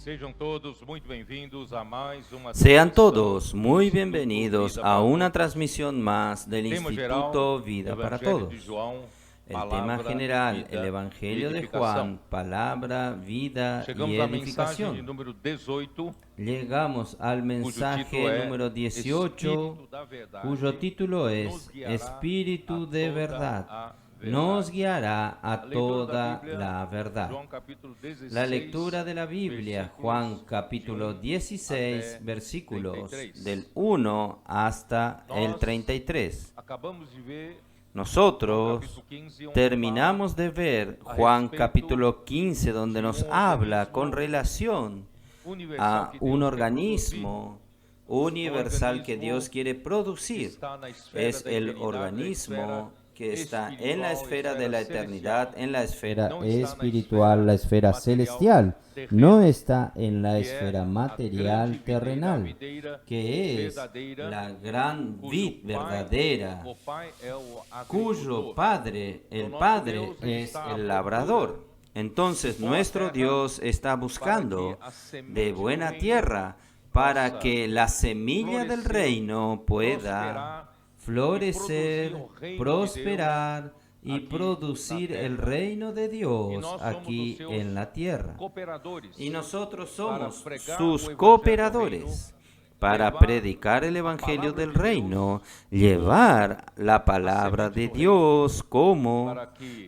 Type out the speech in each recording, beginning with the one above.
Sean todos muy bienvenidos a una transmisión más del Instituto Vida para Todos. El tema general, el Evangelio de Juan, palabra, vida y edificación. Llegamos al mensaje número 18, cuyo título es Espíritu de verdad. Nos guiará a toda la verdad. La lectura de la Biblia, Juan capítulo 16, versículos del 1 hasta el 33. Nosotros terminamos de ver Juan capítulo 15, donde nos habla con relación a un organismo universal que Dios quiere producir. Es el organismo que está en la esfera de la eternidad, en la esfera espiritual, la esfera celestial. No está en la esfera material terrenal, que es la gran vid verdadera, cuyo padre, el Padre, es el labrador. Entonces nuestro Dios está buscando de buena tierra para que la semilla del reino pueda florecer, prosperar y producir el reino de Dios aquí en la tierra. Y nosotros somos sus cooperadores para predicar el evangelio del reino, llevar la palabra de Dios como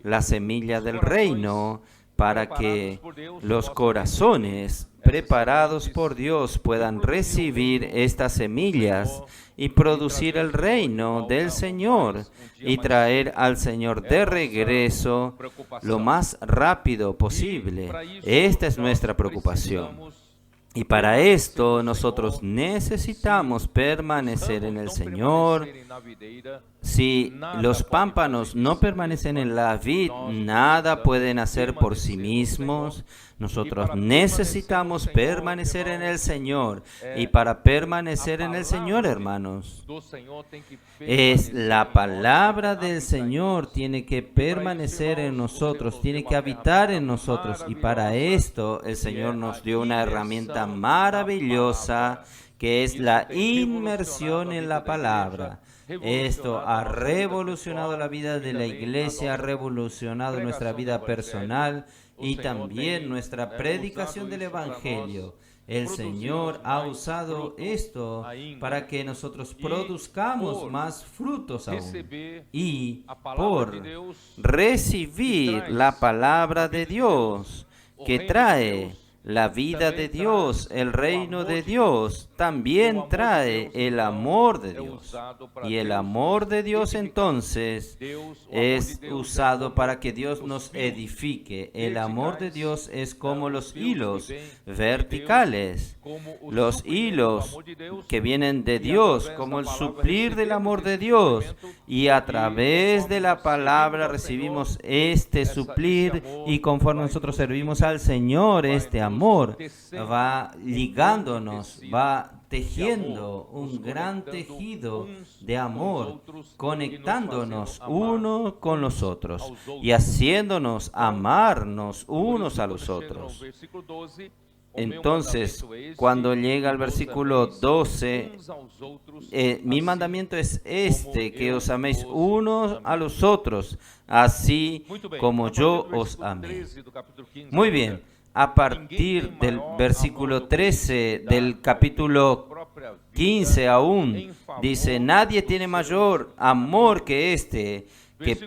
la semilla del reino, para que los corazones preparados por Dios puedan recibir estas semillas y producir el reino del Señor y traer al Señor de regreso lo más rápido posible. Esta es nuestra preocupación. Y para esto nosotros necesitamos permanecer en el Señor. Si los pámpanos no permanecen en la vid, nada pueden hacer por sí mismos. Nosotros necesitamos permanecer en el Señor. Y para permanecer en el Señor, hermanos, es la palabra del Señor tiene que permanecer en nosotros, tiene que habitar en nosotros. Y para esto el Señor nos dio una herramienta maravillosa, que es la inmersión en la palabra. Esto ha revolucionado la vida de la iglesia, ha revolucionado nuestra vida personal y también nuestra predicación del Evangelio. El Señor ha usado esto para que nosotros produzcamos más frutos aún. Y por recibir la palabra de Dios, que trae la vida de Dios, el reino de Dios, también trae el amor de Dios. Y el amor de Dios entonces es usado para que Dios nos edifique. El amor de Dios es como los hilos verticales, los hilos que vienen de Dios, como el suplir del amor de Dios. Y a través de la palabra recibimos este suplir, y conforme nosotros servimos al Señor, este amor va ligándonos, va tejiendo un gran tejido de amor, conectándonos unos con los otros y haciéndonos amarnos unos a los otros. Entonces, cuando llega al versículo 12, mi mandamiento es este, que os améis unos a los otros, así como yo os amé. Muy bien. A partir del versículo 13 del capítulo 15 aún, dice, nadie tiene mayor amor que este, que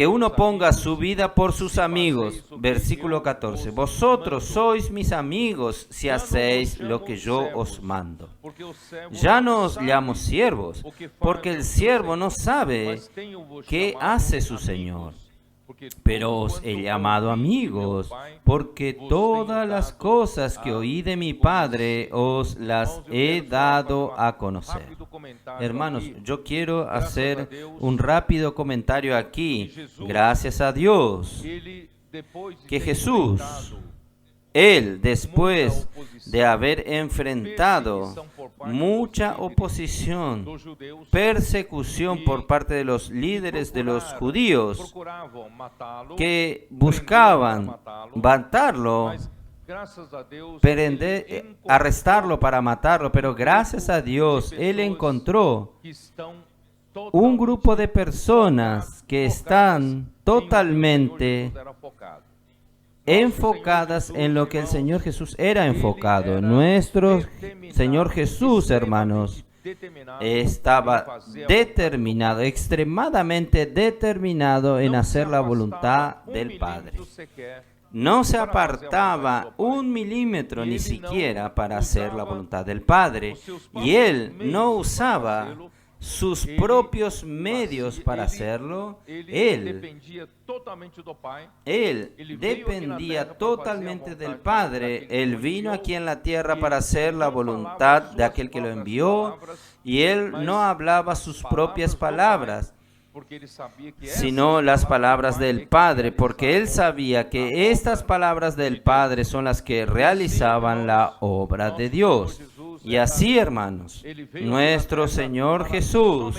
uno ponga su vida por sus amigos. Versículo 14, vosotros sois mis amigos si hacéis lo que yo os mando. Ya no os llamo siervos, porque el siervo no sabe qué hace su Señor. Pero os he llamado amigos, porque todas las cosas que oí de mi Padre os las he dado a conocer. Hermanos, yo quiero hacer un rápido comentario aquí. Gracias a Dios que Jesús, Él, después de haber enfrentado mucha oposición, persecución por parte de los líderes de los judíos que buscaban matarlo, arrestarlo para matarlo, pero gracias a Dios Él encontró un grupo de personas que están totalmente enfocadas en lo que el Señor Jesús era enfocado. Nuestro Señor Jesús, hermanos, estaba determinado, extremadamente determinado en hacer la voluntad del Padre. No se apartaba un milímetro ni siquiera para hacer la voluntad del Padre, y Él no usaba sus propios medios para hacerlo. Él dependía totalmente del Padre. Él vino aquí en la tierra para hacer la voluntad de aquel que lo envió, y Él no hablaba sus propias palabras, sino las palabras del Padre, porque Él sabía que estas palabras del Padre son las que realizaban la obra de Dios. Y así, hermanos, nuestro Señor Jesús,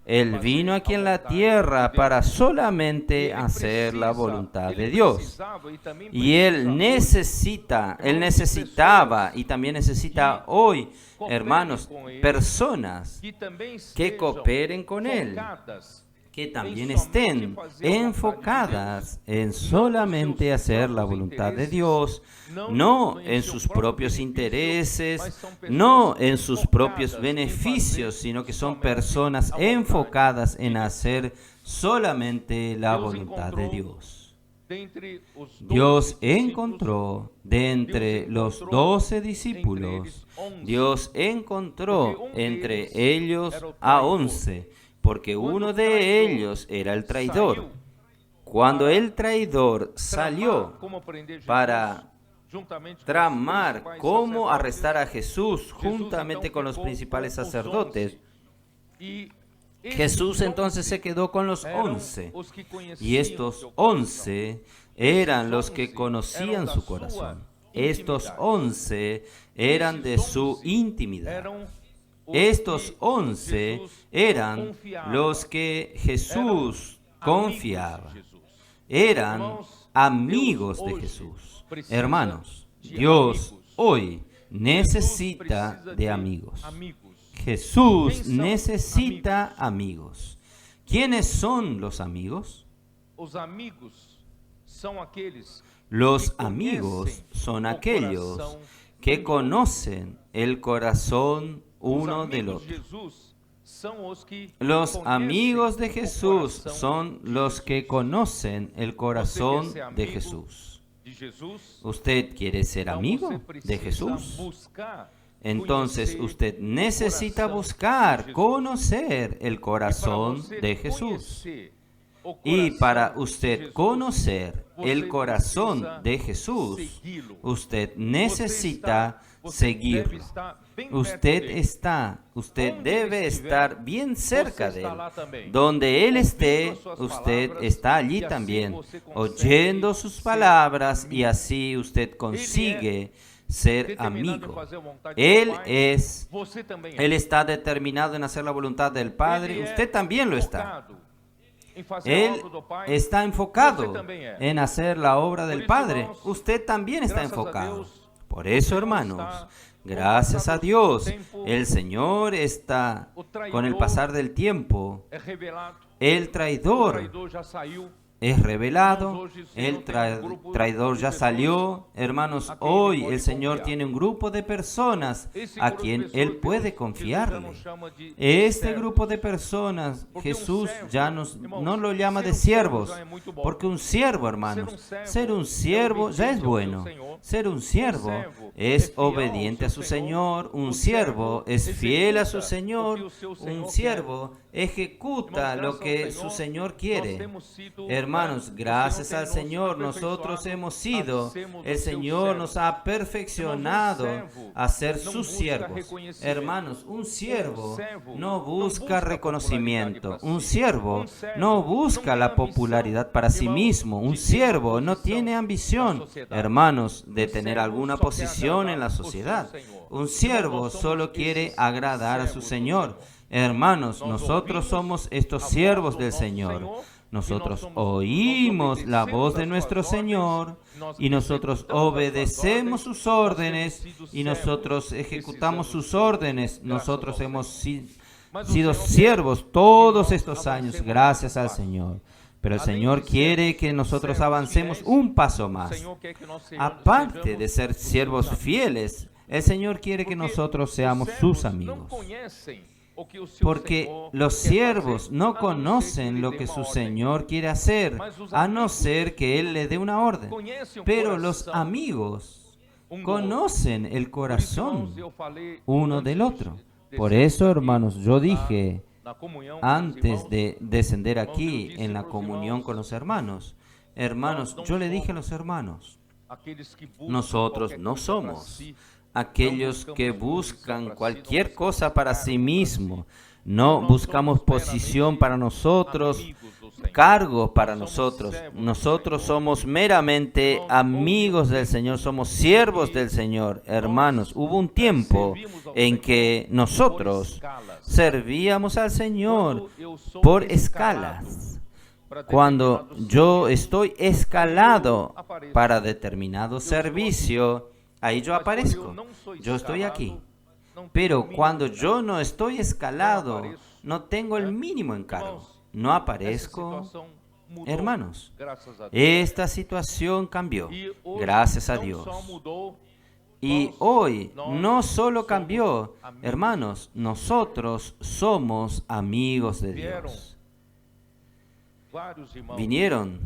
Él vino aquí en la tierra para solamente hacer la voluntad de Dios. Y Él necesitaba y también necesita hoy, hermanos, personas que cooperen con Él, que también estén enfocadas en solamente hacer la voluntad de Dios, no en sus propios intereses, no en sus propios beneficios, sino que son personas enfocadas en hacer solamente la voluntad de Dios. Dios encontró de entre los 12 discípulos, Dios encontró entre ellos a 11, porque uno de ellos era el traidor. Cuando el traidor salió para tramar cómo arrestar a Jesús juntamente con los principales sacerdotes, Jesús entonces se quedó con los 11, y estos 11 eran los que conocían su corazón. Estos 11 eran de su intimidad. Estos 11 eran los que Jesús confiaba. Eran amigos de Jesús. Hermanos, Dios hoy necesita de amigos. Jesús necesita amigos. ¿Quiénes son los amigos? Los amigos son aquellos que conocen el corazón uno del otro. Los amigos de Jesús son los que conocen el corazón de Jesús. ¿Usted quiere ser amigo de Jesús? Entonces usted necesita buscar, conocer el corazón de Jesús. Y para usted conocer el corazón de Jesús, usted necesita seguirlo. Usted debe estar bien cerca de Él. Donde Él esté, usted está allí también, oyendo sus palabras, y así usted consigue ser amigo. Él está determinado en hacer la voluntad del Padre. Usted también lo está. Él está enfocado en hacer la obra del Padre. Usted también está enfocado. Por eso, hermanos, gracias a Dios, el Señor está, con el pasar del tiempo, el traidor es revelado, el traidor ya salió. Hermanos, hoy el Señor tiene un grupo de personas a quien Él puede confiarle. Este grupo de personas, Jesús ya no lo llama de siervos, porque un siervo, hermanos, ser un siervo ya es bueno. Ser un siervo es obediente a su Señor, un siervo es fiel a su Señor, un siervo ejecuta lo que su Señor quiere. Hermanos, gracias al Señor nosotros hemos sido, el Señor nos ha perfeccionado a ser sus siervos. Hermanos, un siervo no busca reconocimiento, un siervo no busca la popularidad para sí mismo, un siervo no tiene ambición, hermanos, de tener alguna posición en la sociedad. Un siervo solo quiere agradar a su Señor. Hermanos, nosotros somos estos siervos del Señor. nosotros oímos la voz de nuestro Señor y nosotros obedecemos sus órdenes y nosotros ejecutamos sus órdenes. Nosotros hemos sido siervos todos estos años, gracias al Señor. Pero el Señor quiere que nosotros avancemos un paso más. Aparte de ser siervos fieles, el Señor quiere que nosotros seamos sus amigos. Porque los siervos no conocen lo que su Señor quiere hacer, a no ser que Él le dé una orden. Pero los amigos conocen el corazón uno del otro. Por eso, hermanos, yo dije antes de descender aquí en la comunión con los hermanos, yo le dije a los hermanos, nosotros no somos aquellos que buscan cualquier cosa para sí mismo. No buscamos posición para nosotros, cargo para nosotros. Nosotros somos meramente amigos del Señor, somos siervos del Señor. Hermanos, hubo un tiempo en que nosotros servíamos al Señor por escalas. Cuando yo estoy escalado para determinado servicio, ahí yo aparezco, yo estoy aquí. Pero cuando yo no estoy escalado, no tengo el mínimo encargo, no aparezco. Hermanos, esta situación cambió, gracias a Dios. Y hoy no solo cambió, hermanos, nosotros somos amigos de Dios. Vinieron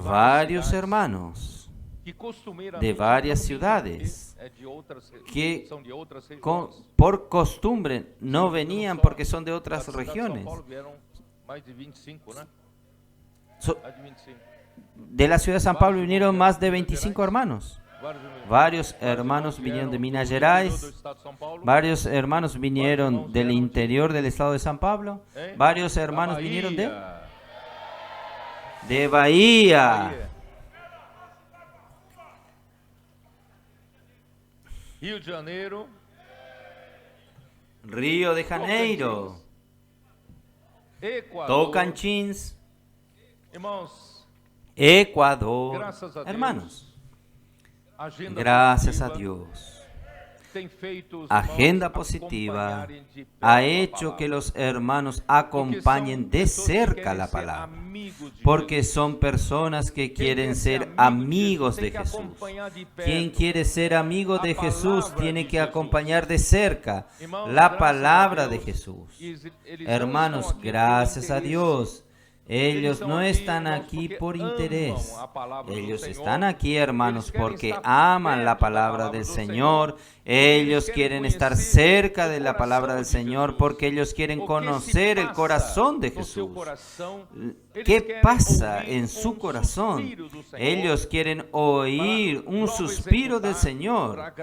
varios hermanos de varias ciudades que por costumbre no venían porque son de otras regiones. De la ciudad de San Pablo vinieron más de 25 hermanos. Varios hermanos vinieron de Minas Gerais, varios hermanos vinieron del interior del estado de San Pablo, varios hermanos vinieron de Bahía. Río de Janeiro, Tocantins, Ecuador. Hermanos, gracias a Dios, Agenda Positiva ha hecho que los hermanos acompañen de cerca la palabra, porque son personas que quieren ser amigos de Jesús. Quien quiere ser amigo de Jesús tiene que acompañar de cerca la palabra de Jesús. Hermanos, gracias a Dios, ellos no están aquí por interés. Ellos están aquí, hermanos, porque aman la palabra del Señor. Ellos quieren estar cerca de la palabra del Señor porque ellos quieren conocer el corazón de Jesús. ¿Qué pasa en su corazón? Ellos quieren oír un suspiro del Señor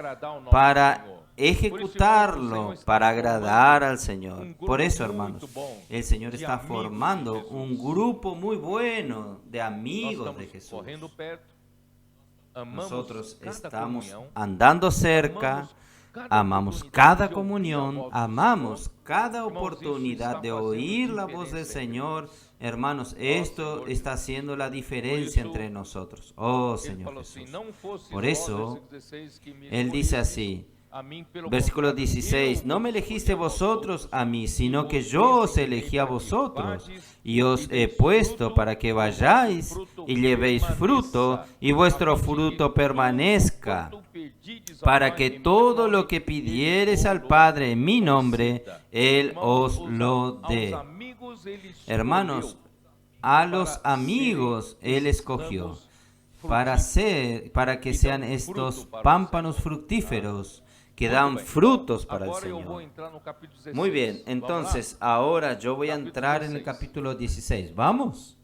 para ejecutarlo, para agradar al Señor. Por eso, hermanos, el Señor está formando un grupo muy bueno de amigos de Jesús. Nosotros estamos andando cerca, amamos cada comunión, amamos cada oportunidad de oír la voz del Señor. Hermanos, esto está haciendo la diferencia entre nosotros. Oh, Señor Jesús. Por eso, Él dice así, versículo 16, no me elegiste vosotros a mí, sino que yo os elegí a vosotros y os he puesto para que vayáis y llevéis fruto y vuestro fruto permanezca, para que todo lo que pidiereis al Padre en mi nombre, Él os lo dé. Hermanos, a los amigos Él escogió para que sean estos pámpanos fructíferos que dan frutos para el Señor. Muy bien, entonces ahora yo voy a entrar en el capítulo 16. ¿Vamos?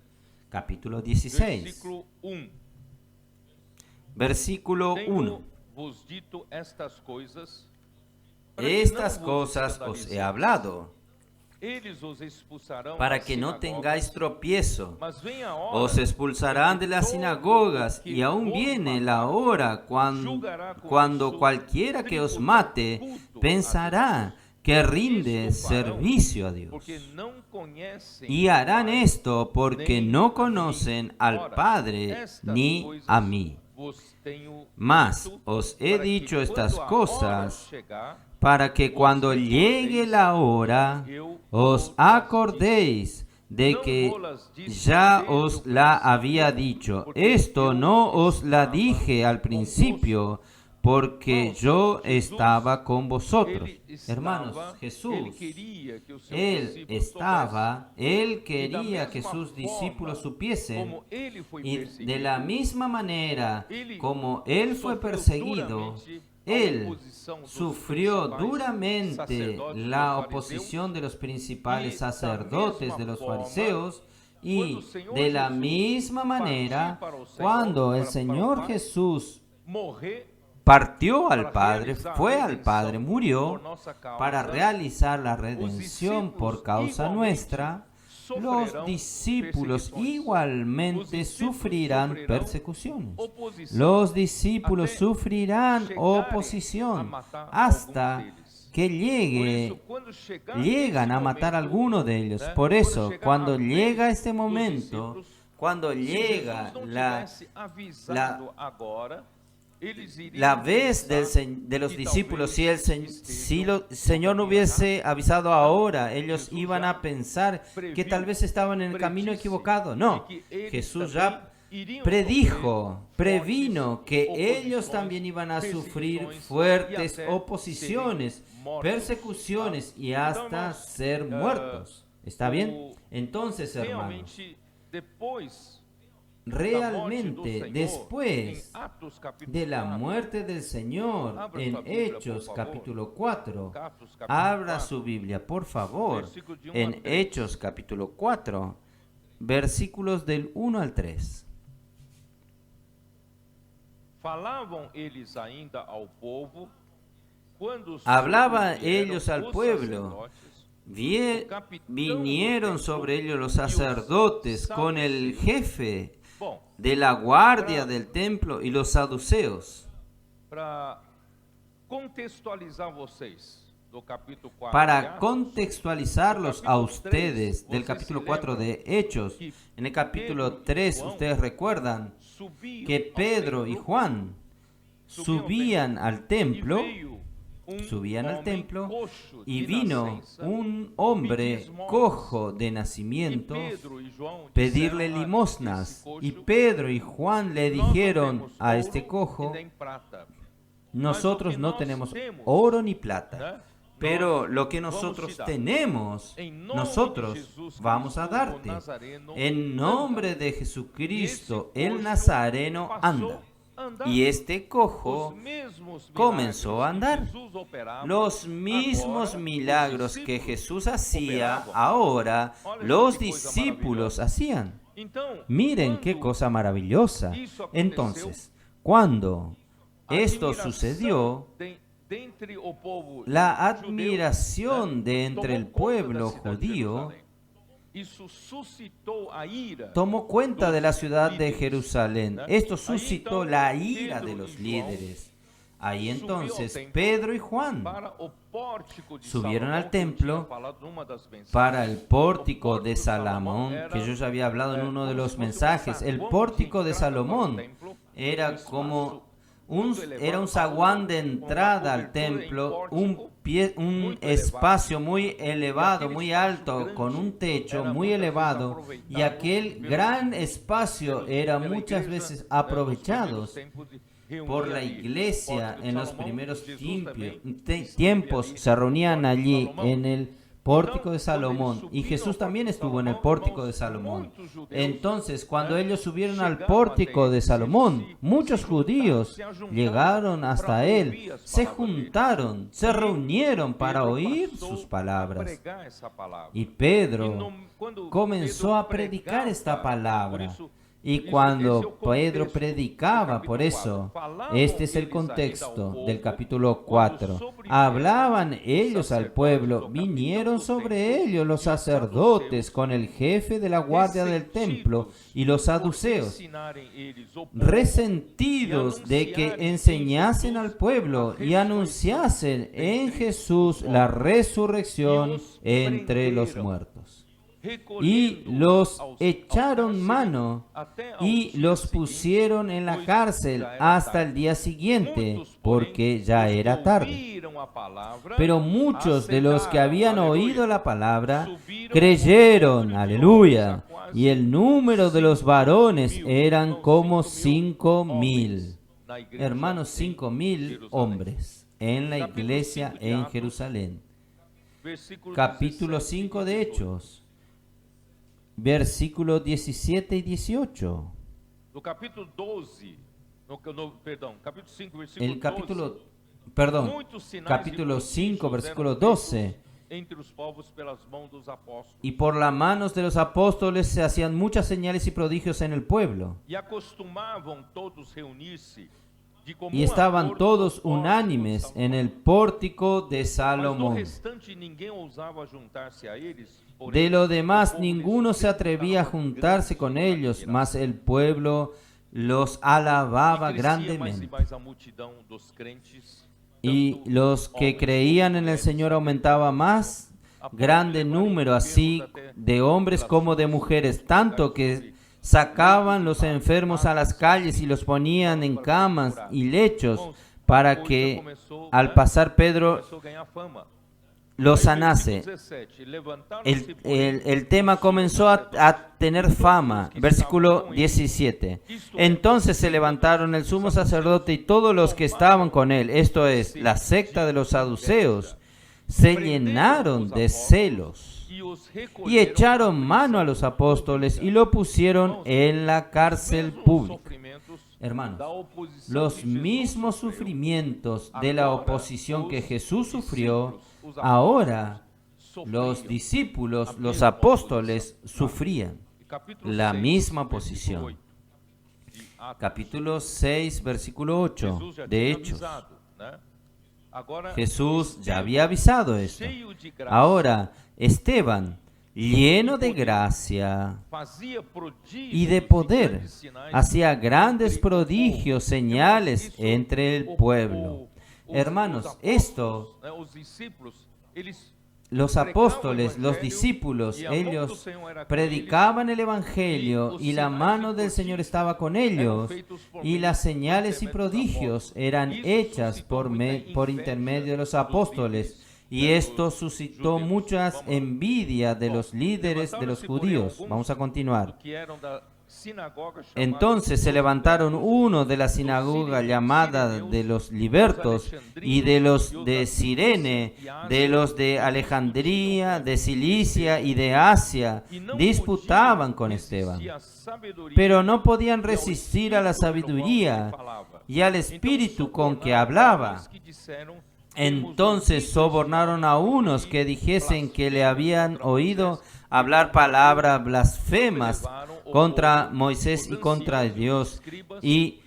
Capítulo 16. Versículo 1. Estas cosas os he hablado, para que no tengáis tropiezo. Os expulsarán de las sinagogas, y aún viene la hora cuando cualquiera que os mate pensará que rinde servicio a Dios. Y harán esto porque no conocen al Padre ni a mí. Mas os he dicho estas cosas para que cuando llegue la hora os acordéis de que ya os la había dicho. Esto no os la dije al principio, porque yo estaba con vosotros. Hermanos, Jesús, Él quería que sus discípulos supiesen, y de la misma manera como Él fue perseguido, Él sufrió duramente la oposición de los principales sacerdotes, de los fariseos, y de la misma manera, cuando el Señor Jesús partió al Padre, fue al Padre, murió para realizar la redención por causa nuestra, los discípulos igualmente sufrirán persecuciones. Los discípulos sufrirán oposición hasta que llegan a matar a alguno de ellos. Por eso, cuando llega este momento, cuando llega la vez de los discípulos, si el Señor no hubiese avisado ahora, ellos iban a pensar que tal vez estaban en el camino equivocado. No, Jesús ya previno que ellos también iban a sufrir fuertes oposiciones, persecuciones y hasta ser muertos. ¿Está bien? Entonces, hermanos, realmente después de la muerte del Señor en Hechos capítulo 4, abra su Biblia por favor en Hechos capítulo 4, versículos del 1 al 3. Hablaban ellos al pueblo. Vinieron sobre ellos los sacerdotes con el jefe de la guardia del templo y los saduceos. Para contextualizarlos a ustedes del capítulo 4 de Hechos, en el capítulo 3 ustedes recuerdan que Pedro y Juan subían al templo y vino un hombre cojo de nacimiento pedirle limosnas, y Pedro y Juan le dijeron a este cojo: nosotros no tenemos oro ni plata, pero lo que nosotros tenemos, nosotros vamos a darte. En nombre de Jesucristo el Nazareno, anda. Y este cojo comenzó a andar. Los mismos milagros que Jesús hacía, ahora los discípulos hacían. Miren qué cosa maravillosa. Entonces, cuando esto sucedió, la admiración de entre el pueblo judío tomó cuenta de la ciudad de Jerusalén. Esto suscitó la ira de los líderes. Ahí entonces Pedro y Juan subieron al templo para el pórtico de Salomón, que yo ya había hablado en uno de los mensajes. El pórtico de Salomón era como era un zaguán de entrada al templo, un espacio muy elevado, muy alto, con un techo muy elevado, y aquel gran espacio era muchas veces aprovechado por la iglesia. En los primeros tiempos se reunían allí en el pórtico de Salomón, y Jesús también estuvo en el pórtico de Salomón. Entonces, cuando ellos subieron al pórtico de Salomón, muchos judíos llegaron hasta él, se juntaron, se reunieron para oír sus palabras. Y Pedro comenzó a predicar esta palabra. Y cuando Pedro predicaba, por eso, este es el contexto del capítulo 4. Hablaban ellos al pueblo, vinieron sobre ellos los sacerdotes con el jefe de la guardia del templo y los saduceos, resentidos de que enseñasen al pueblo y anunciasen en Jesús la resurrección entre los muertos. Y los echaron mano y los pusieron en la cárcel hasta el día siguiente, porque ya era tarde. Pero muchos de los que habían oído la palabra creyeron, aleluya, y el número de los varones eran como 5,000. Hermanos, 5,000 hombres en la iglesia en Jerusalén. Capítulo 5 de Hechos. Versículos 17 y 18. El capítulo 5, versículo 12. Y por las manos de los apóstoles se hacían muchas señales y prodigios en el pueblo. Y estaban todos unánimes en el pórtico de Salomón. De lo demás, ninguno se atrevía a juntarse con ellos, mas el pueblo los alababa grandemente. Y los que creían en el Señor aumentaba más, grande número así de hombres como de mujeres, tanto que sacaban los enfermos a las calles y los ponían en camas y lechos para que al pasar Pedro los sanase. El tema comenzó a tener fama. Versículo 17. Entonces se levantaron el sumo sacerdote y todos los que estaban con él, esto es, la secta de los saduceos, se llenaron de celos y echaron mano a los apóstoles y lo pusieron en la cárcel pública. Hermanos, los mismos sufrimientos de la oposición que Jesús sufrió, ahora los discípulos, los apóstoles, sufrían la misma posición. Capítulo 6, versículo 8 de Hechos. Jesús ya había avisado esto. Ahora, Esteban, lleno de gracia y de poder, hacía grandes prodigios, señales entre el pueblo. Hermanos, esto, los apóstoles, los discípulos, ellos predicaban el Evangelio y la mano del Señor estaba con ellos y las señales y prodigios eran hechas por intermedio de los apóstoles. Y esto suscitó mucha envidia de los líderes de los judíos. Vamos a continuar. Entonces se levantaron uno de la sinagoga llamada de los libertos y de los de Cirene, de los de Alejandría, de Cilicia y de Asia, disputaban con Esteban, pero no podían resistir a la sabiduría y al espíritu con que hablaba. Entonces sobornaron a unos que dijesen que le habían oído hablar palabras blasfemas contra Moisés y contra Dios, y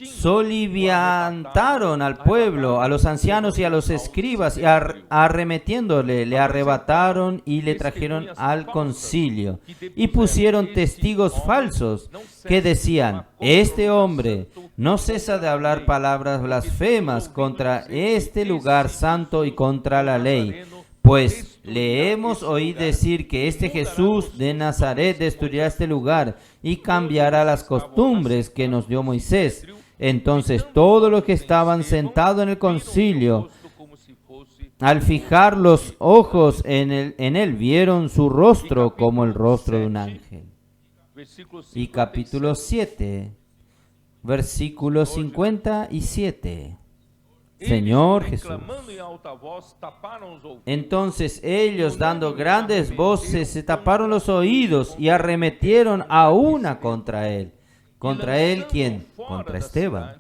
soliviantaron al pueblo, a los ancianos y a los escribas, y arremetiéndole, le arrebataron y le trajeron al concilio, y pusieron testigos falsos que decían: este hombre no cesa de hablar palabras blasfemas contra este lugar santo y contra la ley. Pues le hemos oído decir que este Jesús de Nazaret destruirá este lugar y cambiará las costumbres que nos dio Moisés. Entonces todos los que estaban sentados en el concilio, al fijar los ojos en él, vieron su rostro como el rostro de un ángel. Y capítulo 7, versículo 57. Señor Jesús. Entonces ellos, dando grandes voces, se taparon los oídos y arremetieron a una contra él. ¿Contra él quién? Contra Esteban.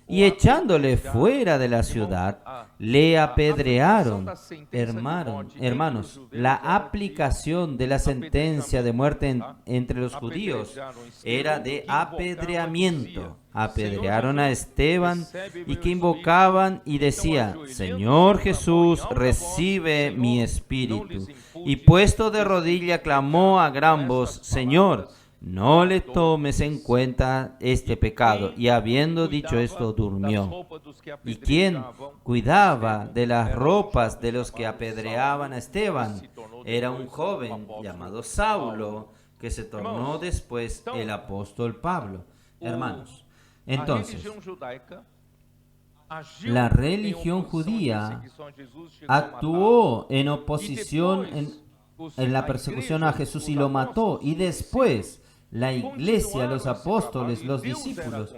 y echándole fuera de la ciudad, le apedrearon. Hermanos, la aplicación de la sentencia de muerte entre los judíos era de apedreamiento. Apedrearon a Esteban y que invocaban y decía: Señor Jesús, recibe mi espíritu. Y puesto de rodilla clamó a gran voz: Señor, no le tomes en cuenta este pecado. Y habiendo dicho esto, durmió. ¿Y quién cuidaba de las ropas de los que apedreaban a Esteban? Era un joven llamado Saulo, que se tornó después el apóstol Pablo. Hermanos, entonces, la religión judía actuó en oposición en la persecución a Jesús y lo mató. Y después la iglesia, los apóstoles, los discípulos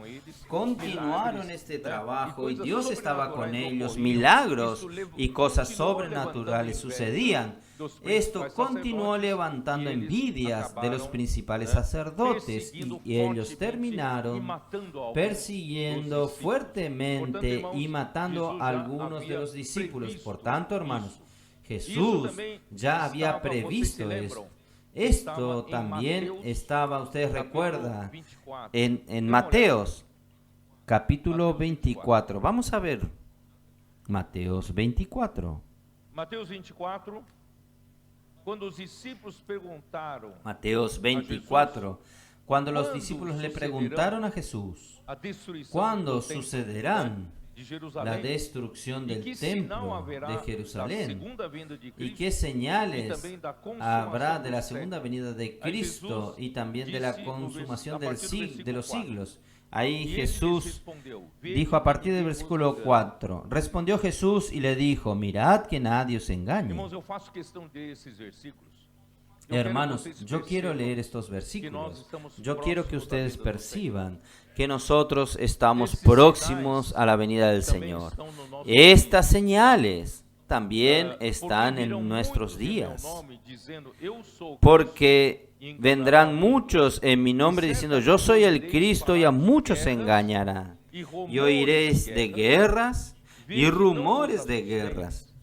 continuaron este trabajo y Dios estaba con ellos. Milagros y cosas sobrenaturales sucedían. Esto continuó levantando envidias de los principales sacerdotes y ellos terminaron persiguiendo fuertemente y matando a algunos de los discípulos. Por tanto, hermanos, Jesús ya había previsto esto. Esto también estaba, ustedes recuerdan, en Mateos, capítulo 24. Vamos a ver Mateos 24. Mateus 24, cuando los discípulos preguntaron, Mateos 24, cuando los discípulos le preguntaron a Jesús, ¿cuándo sucederán la destrucción del templo de Jerusalén? ¿Y qué señales habrá de la segunda venida de Cristo y también de la consumación de los siglos? Ahí Jesús dijo a partir del versículo 4, respondió Jesús y le dijo: mirad que nadie os engañe. Hermanos, yo quiero leer estos versículos. Yo quiero que ustedes perciban que nosotros estamos próximos a la venida del Señor. Estas señales también están en nuestros días, porque vendrán muchos en mi nombre diciendo: yo soy el Cristo, y a muchos se engañará. Y oiréis de guerras y rumores de guerras.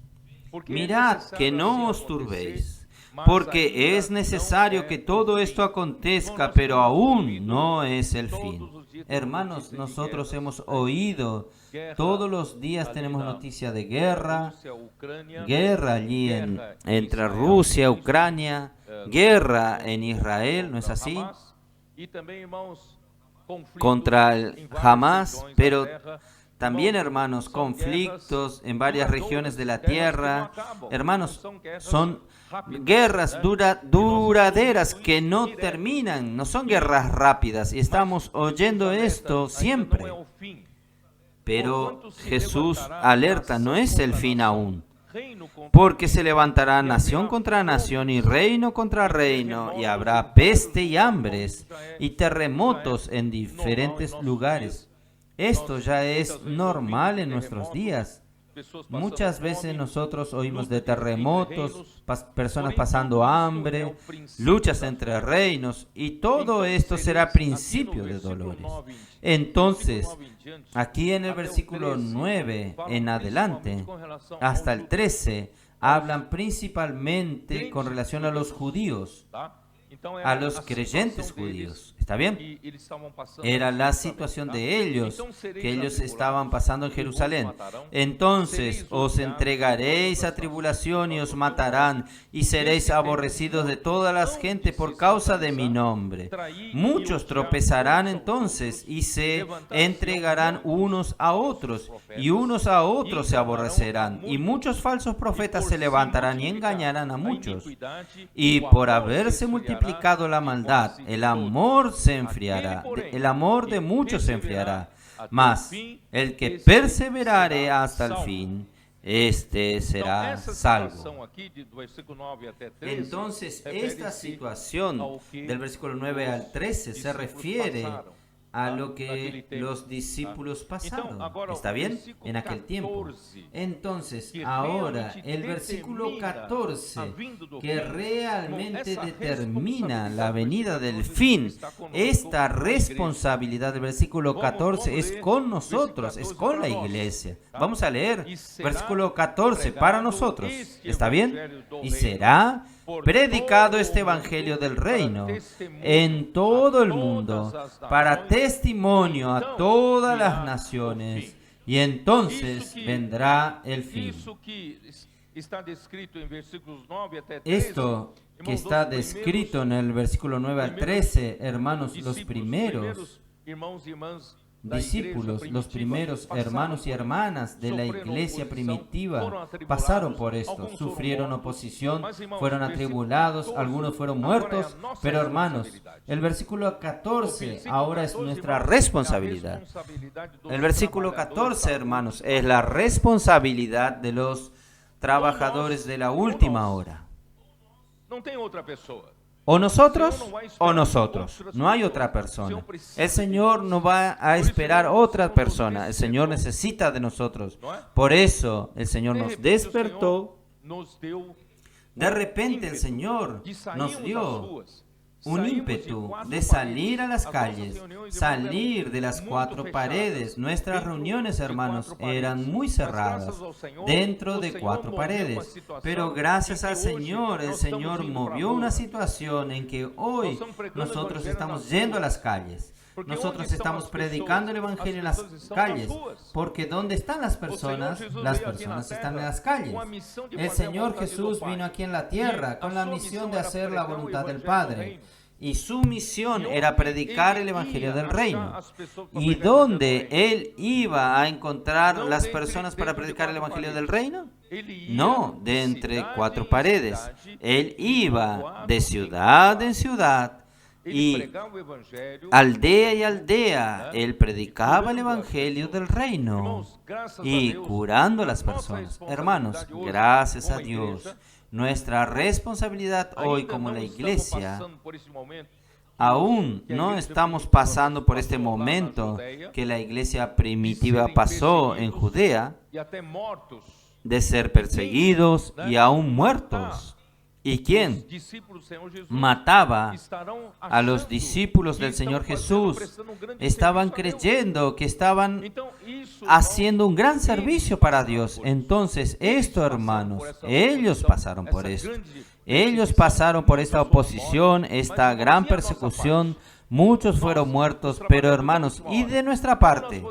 Mirad que no os turbéis, porque es necesario que todo esto acontezca, pero aún no es el fin. Hermanos, nosotros hemos oído, todos los días tenemos noticia de guerra allí entre Rusia, Ucrania, guerra en Israel, ¿no es así? Contra el Hamas, pero también, hermanos, conflictos en varias regiones de la tierra. Hermanos, son guerras duraderas que no terminan, no son guerras rápidas, y estamos oyendo esto siempre. Pero Jesús alerta, no es el fin aún, porque se levantará nación contra nación y reino contra reino, y habrá peste y hambres y terremotos en diferentes lugares. Esto ya es normal en nuestros días. Muchas veces nosotros oímos de terremotos, personas pasando hambre, luchas entre reinos, y todo esto será principio de dolores. Entonces, aquí en el versículo 9 en adelante, hasta el 13, hablan principalmente con relación a los judíos, a los creyentes judíos. ¿Está bien? Era la situación de ellos, que ellos estaban pasando en Jerusalén. Entonces os entregaréis a tribulación y os matarán, y seréis aborrecidos de todas las gentes por causa de mi nombre. Muchos tropezarán entonces y se entregarán unos a otros, y unos a otros se aborrecerán, y muchos falsos profetas se levantarán y engañarán a muchos. Y por haberse multiplicado la maldad, el amor se enfriará, el amor de muchos se enfriará, mas el que perseverare hasta el fin, este será salvo. Entonces, esta situación del versículo 9 al 13 se refiere a lo que los discípulos pasaron. ¿Está bien? En aquel tiempo. Entonces, ahora, el versículo 14, que realmente determina la venida del fin, esta responsabilidad del versículo 14 es con nosotros, es con la iglesia. Vamos a leer versículo 14 para nosotros. ¿Está bien? Y será predicado este evangelio del reino en todo el mundo para testimonio a todas las naciones, y entonces vendrá el fin. Esto que está descrito en el versículo 9 al 13, hermanos, los primeros discípulos, los primeros hermanos y hermanas de la iglesia primitiva pasaron por esto, sufrieron oposición, fueron atribulados, algunos fueron muertos, pero hermanos, el versículo 14 ahora es nuestra responsabilidad. El versículo 14, hermanos, es la responsabilidad de los trabajadores de la última hora. O nosotros, o nosotros. No hay otra persona. El Señor no va a esperar otra persona. El Señor necesita de nosotros. Por eso el Señor nos despertó. De repente el Señor nos dio un ímpetu de salir a las calles, salir de las cuatro paredes. Nuestras reuniones, hermanos, eran muy cerradas, dentro de cuatro paredes. Pero gracias al Señor, el Señor movió una situación en que hoy nosotros estamos yendo a las calles. Nosotros estamos predicando el Evangelio en las calles, porque ¿dónde están las personas? Las personas están en las calles. El Señor Jesús vino aquí en la tierra con la misión de hacer la voluntad del Padre. Y su misión era predicar el Evangelio del Reino. ¿Y dónde Él iba a encontrar las personas para predicar el Evangelio del Reino? No, de entre cuatro paredes. Él iba de ciudad en ciudad, y aldea y aldea, Él predicaba el Evangelio del reino y curando a las personas. Hermanos, gracias a Dios, nuestra responsabilidad hoy como la iglesia, aún no estamos pasando por este momento que la iglesia primitiva pasó en Judea, de ser perseguidos y aún muertos. ¿Y quién mataba a los discípulos del Señor Jesús? Estaban creyendo que estaban haciendo un gran servicio para Dios. Entonces, esto, hermanos, ellos pasaron por esto. Ellos pasaron por esta oposición, esta gran persecución. Muchos fueron muertos, pero hermanos, y de nuestra parte,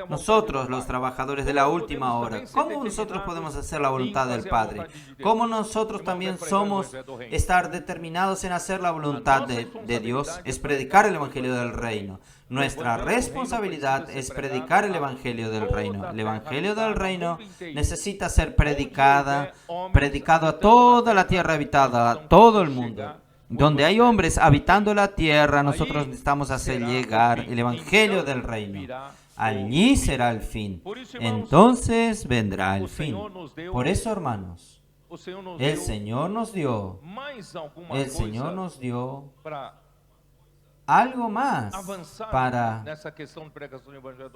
nosotros los trabajadores de la última hora, ¿cómo nosotros podemos hacer la voluntad del Padre? ¿Cómo nosotros también somos estar determinados en hacer la voluntad de Dios? Es predicar el Evangelio del Reino. Nuestra responsabilidad es predicar el Evangelio del Reino. El Evangelio del Reino necesita ser predicado a toda la tierra habitada, a todo el mundo. Donde hay hombres habitando la tierra, nosotros necesitamos hacer llegar el Evangelio del reino. Allí será el fin. Entonces vendrá el fin. Por eso, hermanos, el Señor nos dio algo más para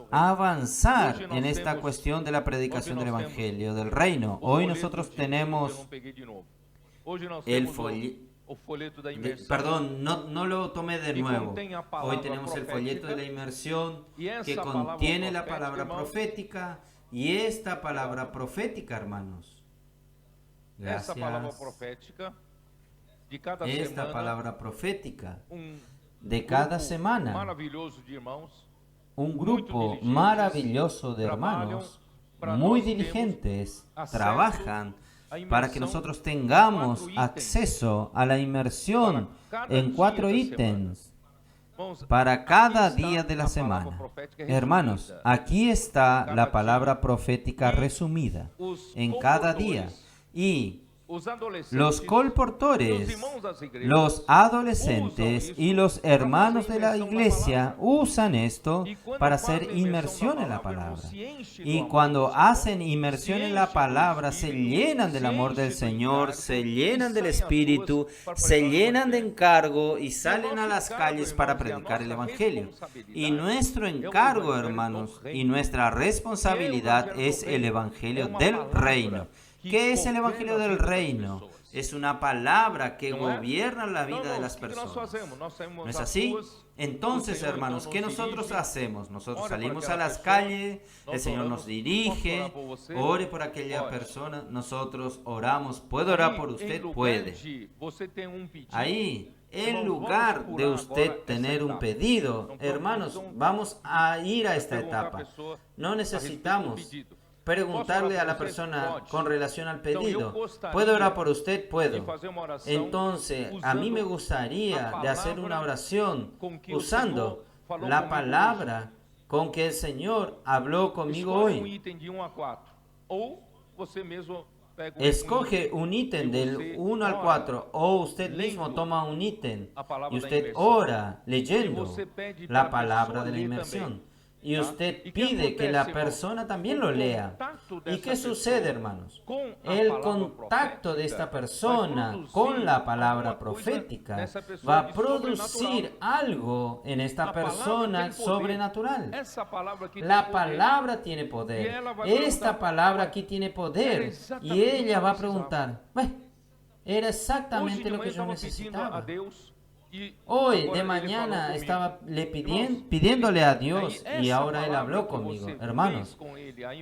avanzar en esta cuestión de la predicación del Evangelio del reino. Hoy nosotros tenemos el folleto. Perdón, no lo tomé de nuevo. Hoy tenemos el folleto de la inmersión que contiene la palabra profética, y esta palabra profética, hermanos, gracias, esta palabra profética de cada semana, un grupo maravilloso de hermanos muy diligentes trabajan para que nosotros tengamos acceso a la inmersión en 4 ítems para cada día de la semana. Hermanos, aquí está la palabra profética resumida en cada día. Y los colportores, los adolescentes y los hermanos de la iglesia usan esto para hacer inmersión en la palabra. Y cuando hacen inmersión en la palabra, se llenan del amor del Señor, se llenan del Espíritu, se llenan de encargo y salen a las calles para predicar el Evangelio. Y nuestro encargo, hermanos, y nuestra responsabilidad es el Evangelio del reino. ¿Qué es el Evangelio del reino? Es una palabra que gobierna la vida de las personas. ¿No es así? Entonces, hermanos, ¿qué nosotros hacemos? Nosotros salimos a las calles, el Señor nos dirige, ore por aquella persona, nosotros oramos. ¿Puedo orar por usted? Puede. Ahí, en lugar de usted tener un pedido, hermanos, vamos a ir a esta etapa. No necesitamos preguntarle a la persona con relación al pedido. ¿Puedo orar por usted? Puedo. Entonces, a mí me gustaría de hacer una oración usando la palabra con que el Señor habló conmigo hoy. Escoge un ítem del 1 al 4 o usted mismo toma un ítem y usted ora leyendo la palabra de la inmersión. Y usted pide que la persona también lo lea. ¿Y qué sucede, hermanos? El contacto de esta persona con la palabra profética va a producir algo en esta persona sobrenatural. La palabra tiene poder. Esta palabra aquí tiene poder. Y ella va a preguntar, era exactamente lo que yo necesitaba. Hoy de mañana estaba pidiéndole a Dios y ahora Él habló conmigo. Hermanos,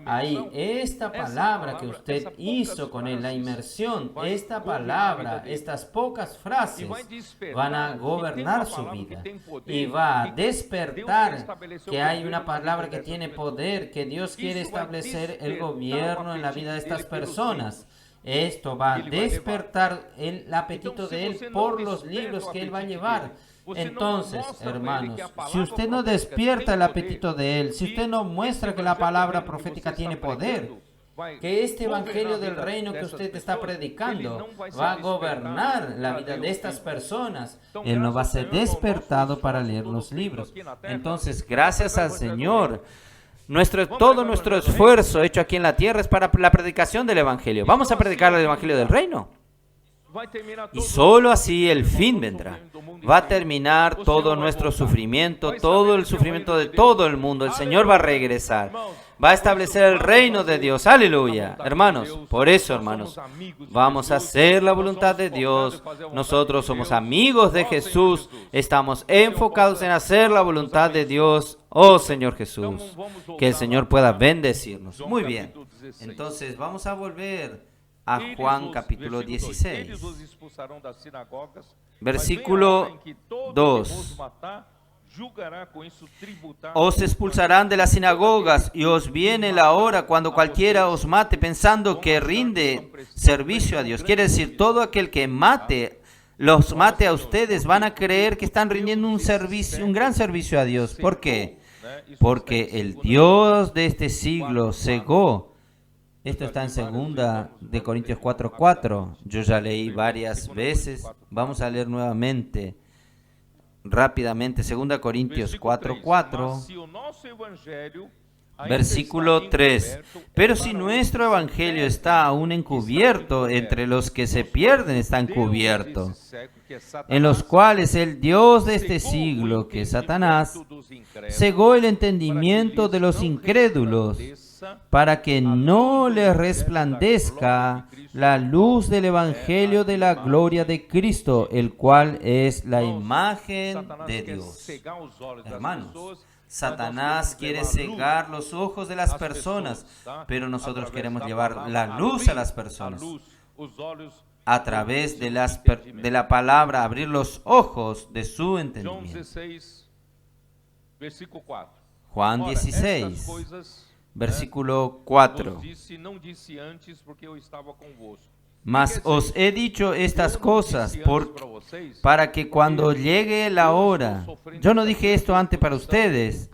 ahí esta palabra que usted hizo con Él, la inmersión, esta palabra, estas pocas frases van a gobernar su vida y va a despertar que hay una palabra que tiene poder, que Dios quiere establecer el gobierno en la vida de estas personas. Esto va a despertar el apetito de Él por los libros que Él va a llevar. Entonces, hermanos, si usted no despierta el apetito de Él, si usted no muestra que la palabra profética tiene poder, que este evangelio del reino que usted está predicando va a gobernar la vida de estas personas, Él no va a ser despertado para leer los libros. Entonces, gracias al Señor, todo nuestro esfuerzo hecho aquí en la tierra es para la predicación del Evangelio. Vamos a predicar el Evangelio del reino. Y solo así el fin vendrá. Va a terminar todo nuestro sufrimiento, todo el sufrimiento de todo el mundo. El Señor va a regresar. Va a establecer el reino de Dios. Aleluya. Hermanos, por eso, hermanos, vamos a hacer la voluntad de Dios. Nosotros somos amigos de Jesús. Estamos enfocados en hacer la voluntad de Dios. Oh Señor Jesús, que el Señor pueda bendecirnos. Muy bien. Entonces, vamos a volver a Juan capítulo 16. Versículo 2. Os expulsarán de las sinagogas y os viene la hora cuando cualquiera os mate pensando que rinde servicio a Dios. Quiere decir, todo aquel que los mate a ustedes van a creer que están rindiendo un gran servicio a Dios. ¿Por qué? Porque el Dios de este siglo cegó. Esto está en 2 de Corintios 4:4. Yo ya leí varias veces. Vamos a leer nuevamente. Rápidamente, 2 Corintios 4:4, versículo 3. Pero si nuestro evangelio está aún encubierto, entre los que se pierden está encubierto, en los cuales el Dios de este siglo, que es Satanás, cegó el entendimiento de los incrédulos, para que no les resplandezca la luz del Evangelio de la gloria de Cristo, el cual es la imagen de Dios. Hermanos, Satanás quiere cegar los ojos de las personas, pero nosotros queremos llevar la luz a las personas. A través de la palabra, abrir los ojos de su entendimiento. Juan 16. Versículo 4. Mas os he dicho estas cosas para que cuando llegue la hora, yo no dije esto antes para ustedes,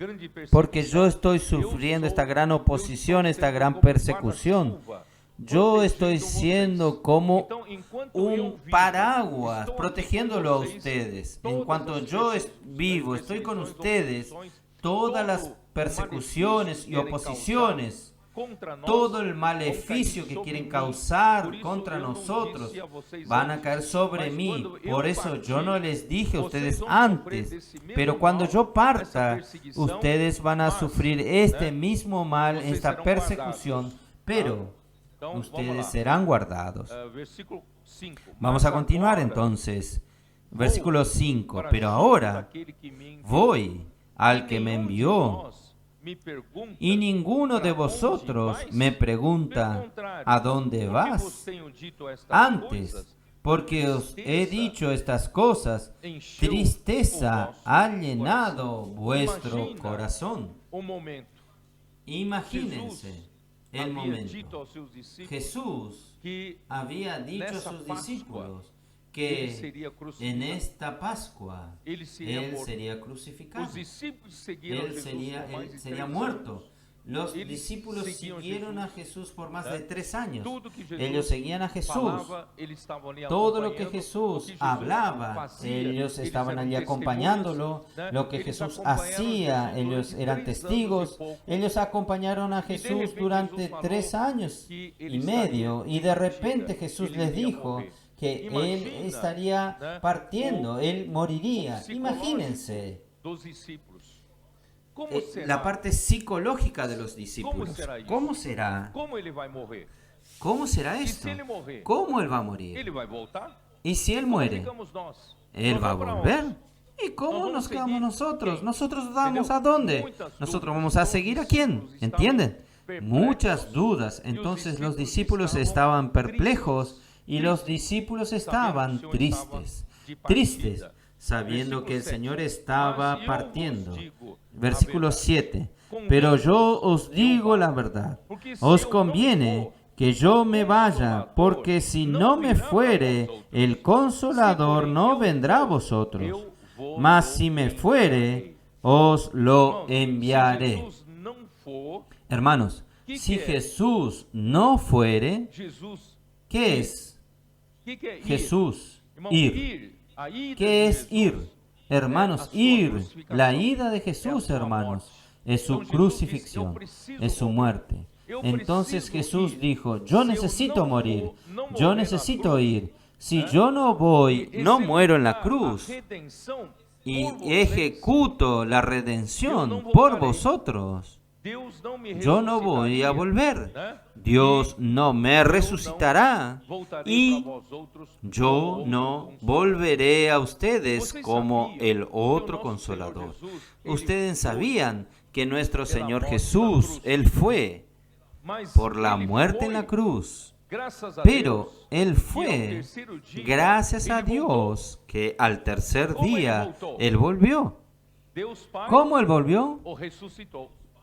porque yo estoy sufriendo esta gran oposición, esta gran persecución, Yo estoy siendo como Então, enquanto un eu vivo, paraguas, estou aqui protegiéndolo a com vocês, ustedes. En todas cuanto as yo vivo, perseguições, estoy con oposições, ustedes, todas todo las o persecuciones malefício y que querem oposiciones, contra nós, todo el vão maleficio cair que sobre quieren mim. causar Por isso, contra eu não nosotros disse a vocês van a antes, caer sobre mas mí. quando eu Por eso partir, yo no les dije a vocês ustedes vão sofrer antes, desse mesmo pero cuando mal, yo essa parta, perseguição, ustedes van a mas, sufrir este né, mismo mal, vocês esta serão persecución, guardados. pero Então, vamos ustedes lá. serán guardados. Versículo 5. Vamos a continuar entonces. Versículo 5. Pero ahora voy al que me envió, y ninguno de vosotros me pregunta, ¿a dónde vas? Antes, porque os he dicho estas cosas, tristeza ha llenado vuestro corazón. Imagínense el momento. Jesús había dicho a sus discípulos que en esta Pascua Él sería crucificado, Él sería muerto. Los discípulos siguieron a Jesús por más de 3 años. Ellos seguían a Jesús. Todo lo que Jesús hablaba, ellos estaban allí acompañándolo. Lo que Jesús hacía, ellos eran testigos. Ellos acompañaron a Jesús durante 3 años y medio. Y de repente Jesús les dijo que Él estaría partiendo, Él moriría. Imagínense la parte psicológica de los discípulos. ¿Cómo será? ¿Cómo será esto? ¿Cómo Él va a morir? ¿Y si Él muere? ¿Él va a volver? ¿Y cómo nos quedamos nosotros? ¿Nosotros vamos a dónde? ¿Nosotros vamos a seguir a quién? ¿Entienden? Muchas dudas. Entonces los discípulos estaban perplejos y los discípulos estaban tristes, sabiendo que el Señor estaba partiendo. Versículo 7. Pero yo os digo la verdad, os conviene que yo me vaya, porque si no me fuere, el Consolador no vendrá a vosotros, mas si me fuere, os lo enviaré. Hermanos, si Jesús no fuere, ¿qué es Jesús? Ir. ¿Qué es ir? Hermanos, ir, la ida de Jesús, hermanos, es su crucifixión, es su muerte. Entonces Jesús dijo, yo necesito morir, yo necesito ir. Si yo no voy, no muero en la cruz y ejecuto la redención por vosotros, yo no voy a volver. Dios no me resucitará y yo no volveré a ustedes como el otro Consolador. Ustedes sabían que nuestro Señor Jesús, Él fue por la muerte en la cruz, pero Él fue, gracias a Dios, que al tercer día Él volvió. ¿Cómo Él volvió?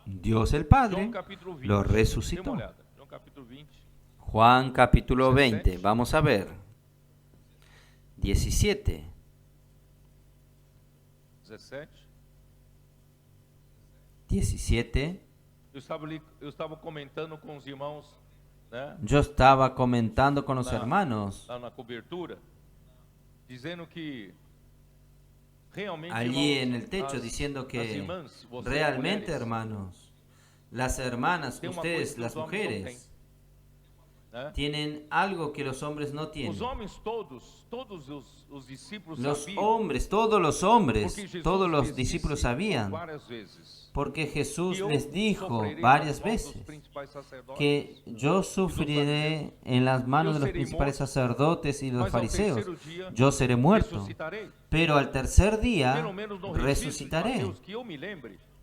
Dios el Padre lo resucitó. Juan capítulo 20, vamos a ver. 17. 17. Yo estaba comentando con los hermanos allí en el techo, diciendo que realmente, hermanos, las hermanas, ustedes, las mujeres, tienen algo que los hombres no tienen. Los hombres, todos los discípulos sabían, porque Jesús les dijo varias veces que yo sufriré en las manos de los principales sacerdotes y los fariseos, yo seré muerto, pero al tercer día resucitaré.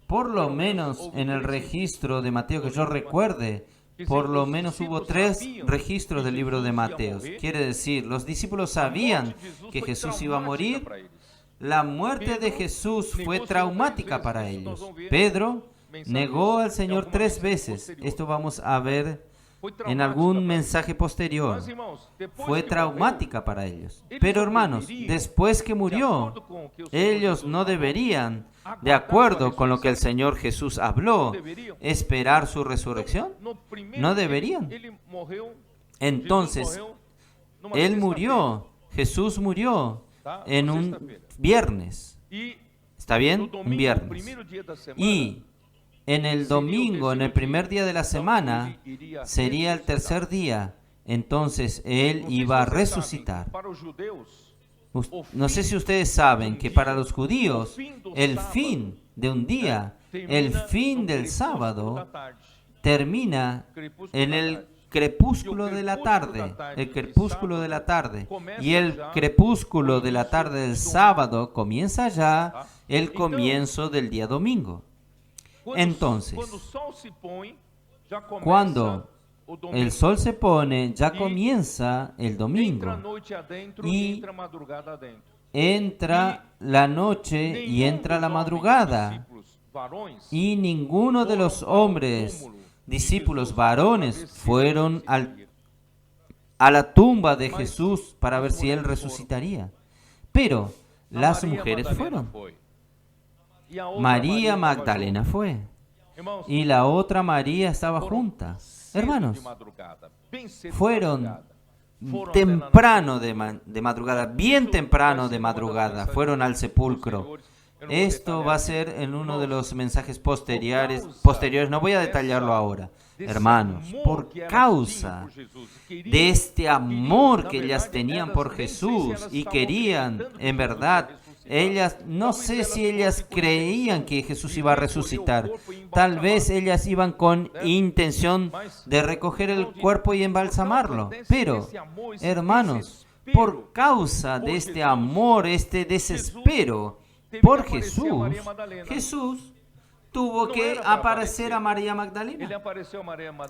Por lo menos en el registro de Mateo que yo recuerde, por lo menos hubo 3 registros del libro de Mateo. Quiere decir, los discípulos sabían que Jesús iba a morir. La muerte de Jesús fue traumática para ellos. Pedro negó al Señor 3 veces. Esto vamos a ver en algún mensaje posterior. Mas, irmãos, depois Fue que traumática para ellos. Pero hermanos, después que murió, ellos no deberían, de acuerdo con lo que el Señor Jesús habló, esperar su resurrección. No deberían. Entonces, Él murió, Jesús murió en un viernes. ¿Está bien? Un viernes. Y en el domingo, en el primer día de la semana, sería el tercer día. Entonces Él iba a resucitar. No sé si ustedes saben que para los judíos, el fin de un día, el fin del sábado, termina en el crepúsculo de la tarde, el crepúsculo de la tarde, y el crepúsculo de la tarde del sábado comienza ya el comienzo del día domingo. Entonces, cuando el sol se pone, ya comienza el domingo, y entra la noche y entra la madrugada, y ninguno de los hombres discípulos varones fueron a la tumba de Jesús para ver si Él resucitaría. Pero las mujeres fueron. María Magdalena fue. Y la otra María estaba junta. Hermanos, fueron temprano de madrugada, bien temprano de madrugada, fueron al sepulcro. Esto va a ser en uno de los mensajes posteriores. No voy a detallarlo ahora. Hermanos, por causa de este amor que ellas tenían por Jesús y querían, en verdad, ellas, no sé si ellas creían que Jesús iba a resucitar. Tal vez ellas iban con intención de recoger el cuerpo y embalsamarlo. Pero, hermanos, por causa de este amor, este desespero por Jesús, Jesús tuvo que aparecer a María Magdalena.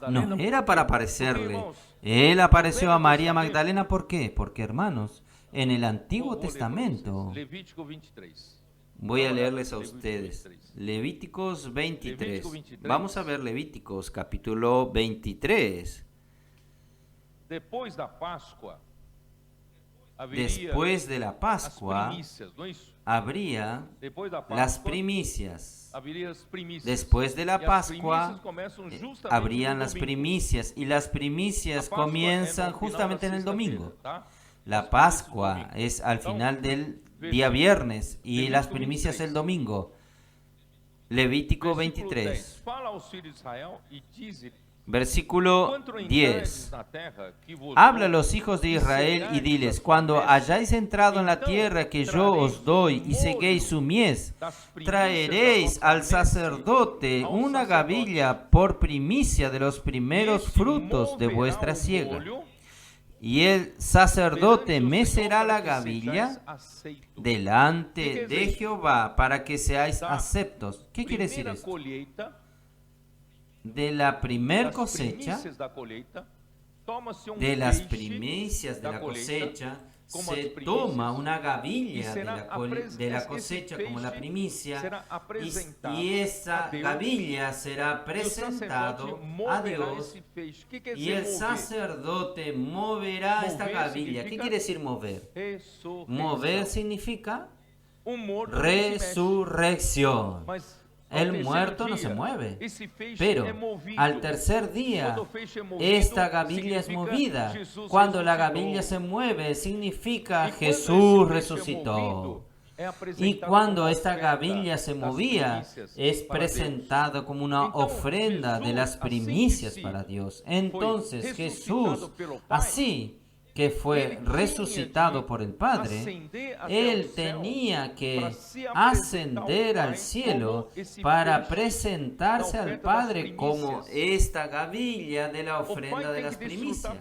No era para aparecerle. Él apareció a María Magdalena, ¿por qué? Porque, hermanos, en el Antiguo Testamento, voy a leerles a ustedes, Levíticos 23. Vamos a ver Levíticos capítulo 23. Después de la Pascua, habría las primicias. Después de la Pascua habrían las primicias, y las primicias comienzan justamente en el domingo. La Pascua es al final del día viernes y las primicias el domingo. Levítico 23. Versículo 10. Habla a los hijos de Israel y diles: cuando hayáis entrado en la tierra que yo os doy y seguéis su mies, traeréis al sacerdote una gavilla por primicia de los primeros frutos de vuestra siega. Y el sacerdote mecerá la gavilla delante de Jehová para que seáis aceptos. ¿Qué quiere decir esto? De la primer cosecha, de las primicias de la cosecha, se toma una gavilla de la cosecha como la primicia, y esa gavilla será presentado a Dios, y el sacerdote moverá esta gavilla. ¿Qué quiere decir mover? Mover significa resurrección. El muerto no se mueve, pero al tercer día esta gavilla es movida. Cuando la gavilla se mueve, significa Jesús resucitó. Y cuando esta gavilla se movía, es presentado como una ofrenda de las primicias para Dios. Entonces Jesús, así que fue resucitado por el Padre, Él tenía que ascender al cielo para presentarse al Padre como esta gavilla de la ofrenda de las primicias.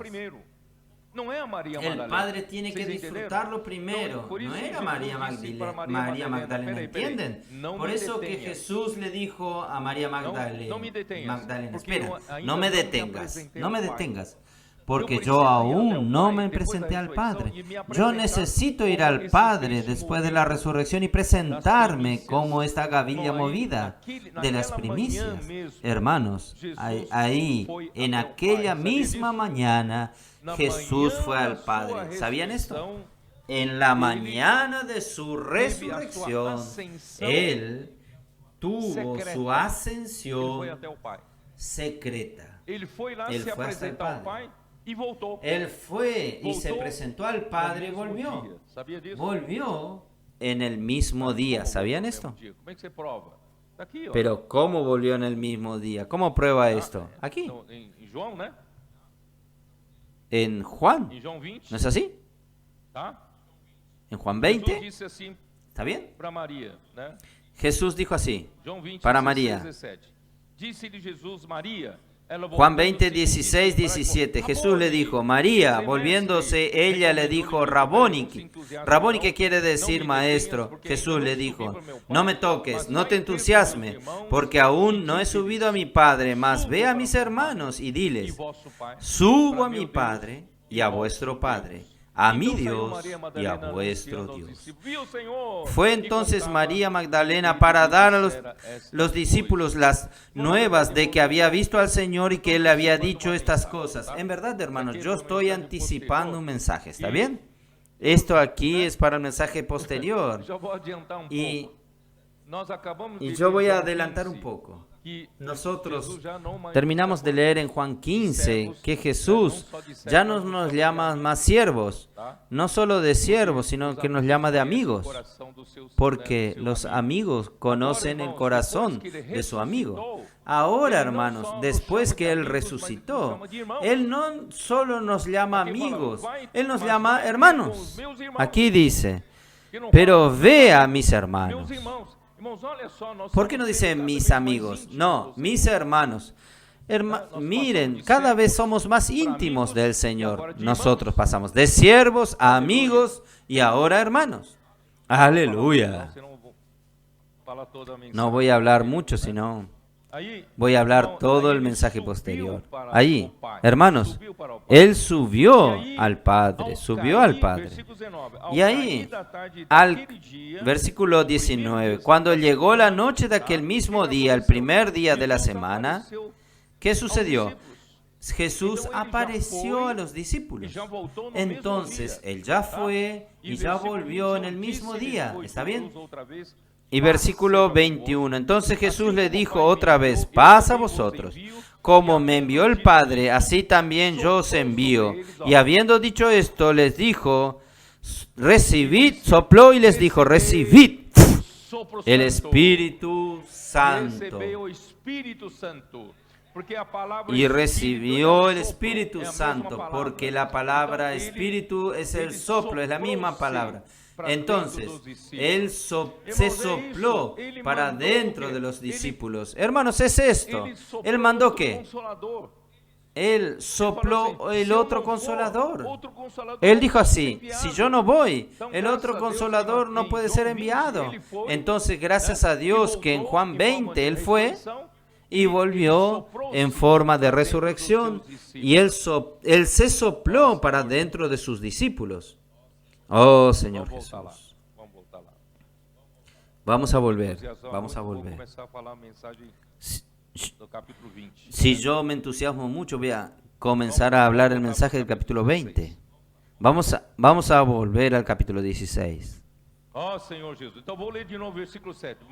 El Padre tiene que disfrutarlo primero, no era María Magdalena, ¿entienden? Por eso que Jesús le dijo a María Magdalena, espera, no me detengas, porque yo aún no me presenté al Padre. Yo necesito ir al Padre después de la resurrección y presentarme como esta gavilla movida de las primicias. Hermanos, ahí, en aquella misma mañana, Jesús fue al Padre. ¿Sabían esto? En la mañana de su resurrección, Él tuvo su ascensión secreta. Ele foi lá Él se fue hasta el apresentar ao Padre. Pai e voltou. Él fue y se Voltó presentó al Padre y no mesmo volvió. dia. Sabia disso? Volvió en el mismo día. Como ¿Sabían voltou no esto? mesmo dia? Como é que você prova? Tá aqui, ó. Pero ¿cómo volvió en el mismo día? ¿Cómo prueba esto? Aquí, No, em João, né? en Juan. Em João 20, ¿No es así? tá? En Juan Jesus 20. disse assim ¿Está bien? para Maria, né? Jesús dijo así. João 20, Para 16, María. 17. Disse-lhe Jesus, Maria. Ela Juan voltando-se 20, e 16, disse para 17. Jacob, Jesús le dijo, María, volviéndose, ella le dijo, Raboni. Raboni, ¿qué quiere decir maestro? Jesús le dijo, no me toques, no te entusiasme, porque aún no he subido a mi Padre, mas ve a mis hermanos y e diles, vosso Pai. subo a mi Padre y a vuestro Padre, a mi Então saiu Dios Maria y a Madalena vuestro anunciando aos Dios. discípulos, "Viu, Senhor", Fue e entonces contaba María Magdalena que para dar a era esta los discípulos las nuevas de que había visto al Señor y que Él le había dicho estas cosas. En verdad, hermanos, yo estoy anticipando un mensaje, ¿está bien? Esto aquí es para el mensaje posterior. Já vou adiantar Y, pouco. Nós acabamos de y yo voy ler a João adelantar 15, un poco. que Nosotros Jesus já não mais terminamos de leer en Juan 15 que Jesús ya no nos llama más siervos, no solo de siervos, sino que nos llama de amigos, porque los amigos conocen el corazón de su amigo. Ahora, hermanos, después que Él resucitó, Él no solo nos llama amigos, Él nos llama hermanos. Aquí dice, pero ve a mis hermanos. ¿Por qué no dice mis amigos? No, mis hermanos. Miren, cada vez somos más íntimos del Señor. Nosotros pasamos de siervos a amigos y ahora hermanos. Aleluya. No voy a hablar mucho, sino voy a hablar todo el mensaje posterior. Allí, hermanos, Él subió al Padre, subió al Padre. Y ahí, al versículo 19, cuando llegó la noche de aquel mismo día, el primer día de la semana, ¿qué sucedió? Jesús apareció a los discípulos. Entonces, Él ya fue y ya volvió en el mismo día. ¿Está bien? Y versículo 21. Entonces Jesús le dijo otra vez, paz a vosotros. Como me envió el Padre, así también yo os envío. Y habiendo dicho esto, les dijo, recibid, sopló y les dijo, recibid el Espíritu Santo. Y recibió el Espíritu Santo, porque la palabra Espíritu es el soplo, es la misma palabra. Entonces, Él se sopló para dentro de los discípulos. Hermanos, es esto. ¿Él mandó qué? Él sopló el otro consolador. Él dijo así, si yo no voy, el otro consolador no puede ser enviado. Entonces, gracias a Dios que en Juan 20 Él fue y volvió en forma de resurrección y Él se sopló para dentro de sus discípulos. Oh, Señor Jesús. Vamos a volver, vamos a volver. Si yo me entusiasmo mucho, voy a comenzar a hablar el mensaje del capítulo 20. Vamos a volver al capítulo 16. Oh, Señor Jesús. Entonces voy a leer de nuevo el versículo 7.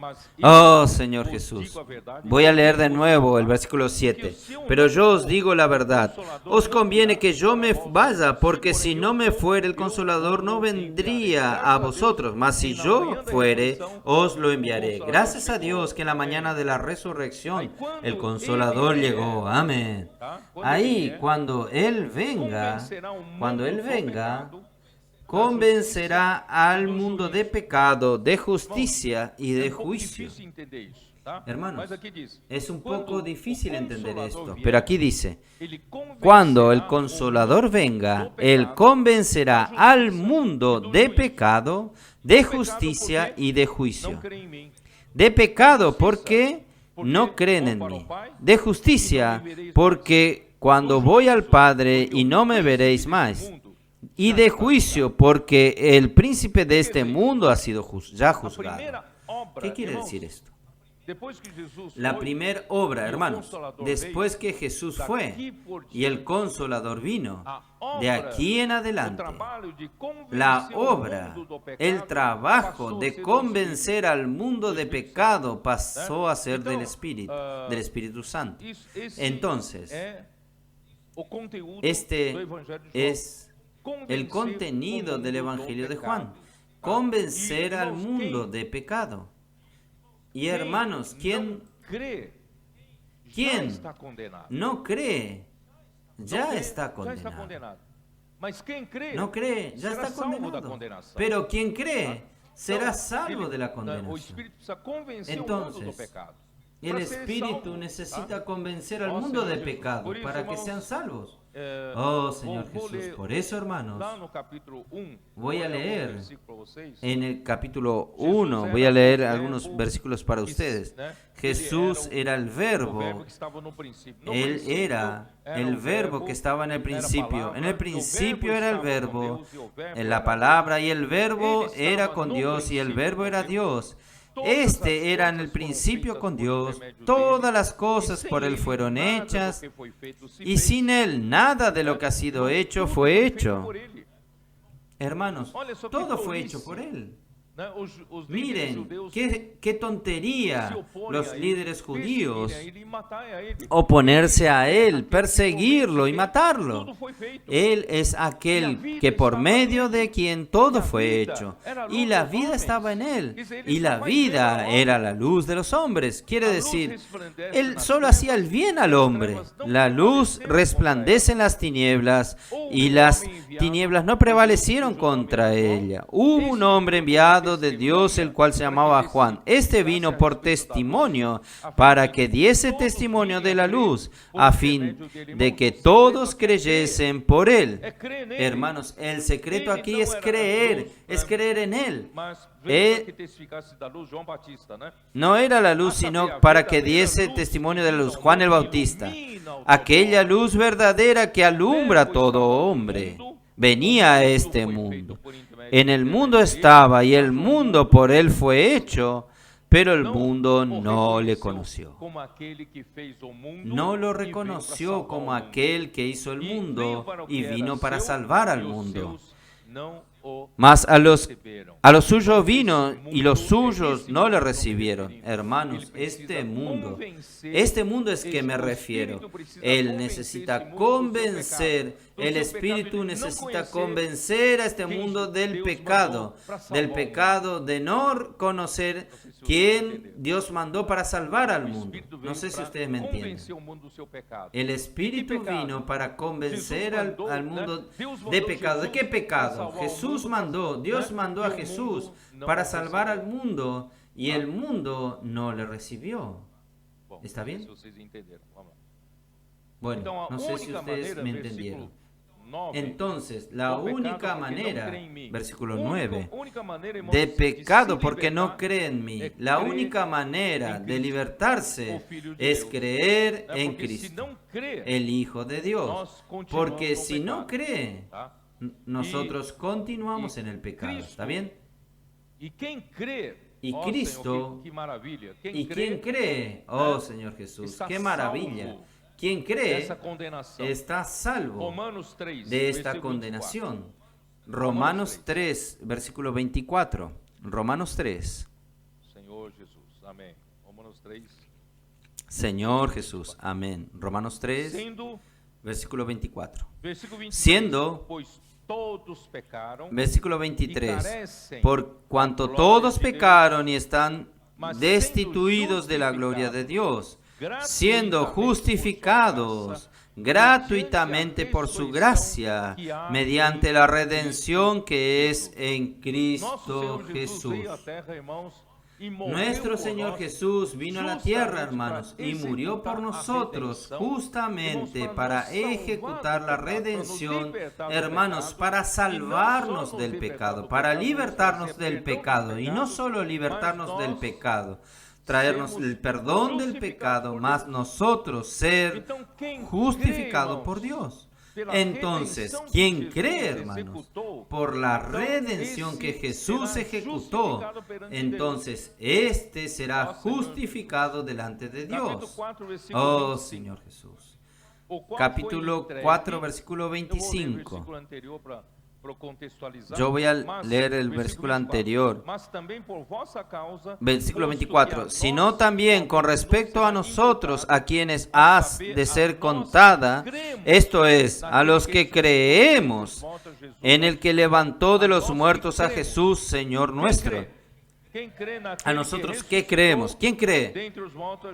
Oh, Señor Jesús. Voy a leer de nuevo el versículo 7. Pero yo os digo la verdad. Os conviene que yo me vaya, porque si no me fuere, el Consolador no vendría a vosotros. Mas si yo fuere, os lo enviaré. Gracias a Dios que en la mañana de la resurrección el Consolador llegó. Amén. Ahí, cuando Él venga, convencerá al mundo de pecado, de justicia y de juicio. Hermanos, es un poco difícil entender esto, pero aquí dice, cuando el Consolador venga, Él convencerá al mundo de pecado, de justicia y de juicio. De pecado porque no creen en mí. De justicia porque cuando voy al Padre y no me veréis más, y de juicio, porque el príncipe de este mundo ha sido ya juzgado. ¿Qué quiere decir esto? La primera obra, hermanos, después que Jesús fue y el Consolador vino, de aquí en adelante, la obra, el trabajo de convencer al mundo de pecado pasó a ser del Espíritu Santo. Entonces, este es el contenido del Evangelio de Juan, convencer al mundo de pecado. Y hermanos, ¿quién no cree? Ya está condenado. No cree, ya está condenado. Pero quien cree será salvo de la condenación. Entonces, el Espíritu necesita convencer al mundo de pecado para que sean salvos. Oh Señor Jesús, por eso, hermanos, voy a leer en el capítulo 1, voy a leer algunos versículos para ustedes. Jesús era el verbo, Él era el verbo que estaba en el principio. En el principio era el verbo, en la palabra, y el verbo era con Dios, y el verbo era Dios. Este era en el principio con Dios, todas las cosas por Él fueron hechas, y sin Él nada de lo que ha sido hecho fue hecho. Hermanos, todo fue hecho por Él. Miren, qué tontería los líderes judíos oponerse a Él, perseguirlo y matarlo. Él es aquel que por medio de quien todo fue hecho, y la vida estaba en Él, y la vida era la luz de los hombres. Quiere decir, Él solo hacía el bien al hombre. La luz resplandece en las tinieblas, y las tinieblas no prevalecieron contra ella. Hubo un hombre enviado de Dios, el cual se llamaba Juan. Este vino por testimonio, para que diese testimonio de la luz, a fin de que todos creyesen por él. Hermanos, el secreto aquí es creer en Él. No era la luz, sino para que diese testimonio de la luz. Juan el Bautista, aquella luz verdadera que alumbra a todo hombre, venía a este mundo. En el mundo estaba, y el mundo por Él fue hecho, pero el mundo no le conoció. No lo reconoció como aquel que hizo el mundo y vino para salvar al mundo. Mas a los suyos vino, y los suyos no le recibieron. Hermanos, este mundo es que me refiero. Él necesita convencer, el Espíritu necesita convencer a este mundo del pecado de no conocer quién Dios mandó para salvar al mundo. No sé si ustedes me entienden. El Espíritu vino para convencer al mundo de pecado. ¿De qué pecado? Dios mandó a Jesús para salvar al mundo, y el mundo no le recibió. ¿Está bien? Bueno, no sé si ustedes me entendieron. Entonces, la única manera, versículo 9, de pecado porque no cree en mí, la única manera de libertarse es creer en Cristo, el Hijo de Dios. Porque si no cree, nosotros continuamos en el pecado. ¿Está bien? Y Cristo, ¿y quién cree? Oh Señor Jesús, qué maravilla. Quien cree está salvo de esta condenación. Romanos 3, versículo 24. Romanos 3. Señor Jesús, amén. Romanos 3. Señor Jesús, amén. Romanos 3, versículo 24. Siendo, versículo 23, por cuanto todos pecaron y están destituidos de la gloria de Dios, siendo justificados gratuitamente por su gracia, mediante la redención que es en Cristo Jesús. Nuestro Señor Jesús vino a la tierra, hermanos, y murió por nosotros justamente para ejecutar la redención, hermanos, para salvarnos del pecado, para libertarnos del pecado, y no solo libertarnos del pecado, traernos el perdón del pecado, más nosotros ser justificados por Dios. Entonces, ¿quién cree, hermanos? Por la redención que Jesús ejecutó, entonces este será justificado delante de Dios. Oh Señor Jesús. Capítulo 4, versículo 25. Yo voy a leer el versículo anterior. Versículo 24. Sino también con respecto a nosotros, a quienes has de ser contada, esto es, a los que creemos en el que levantó de los muertos a Jesús, Señor nuestro. A nosotros, ¿qué creemos? ¿Quién cree?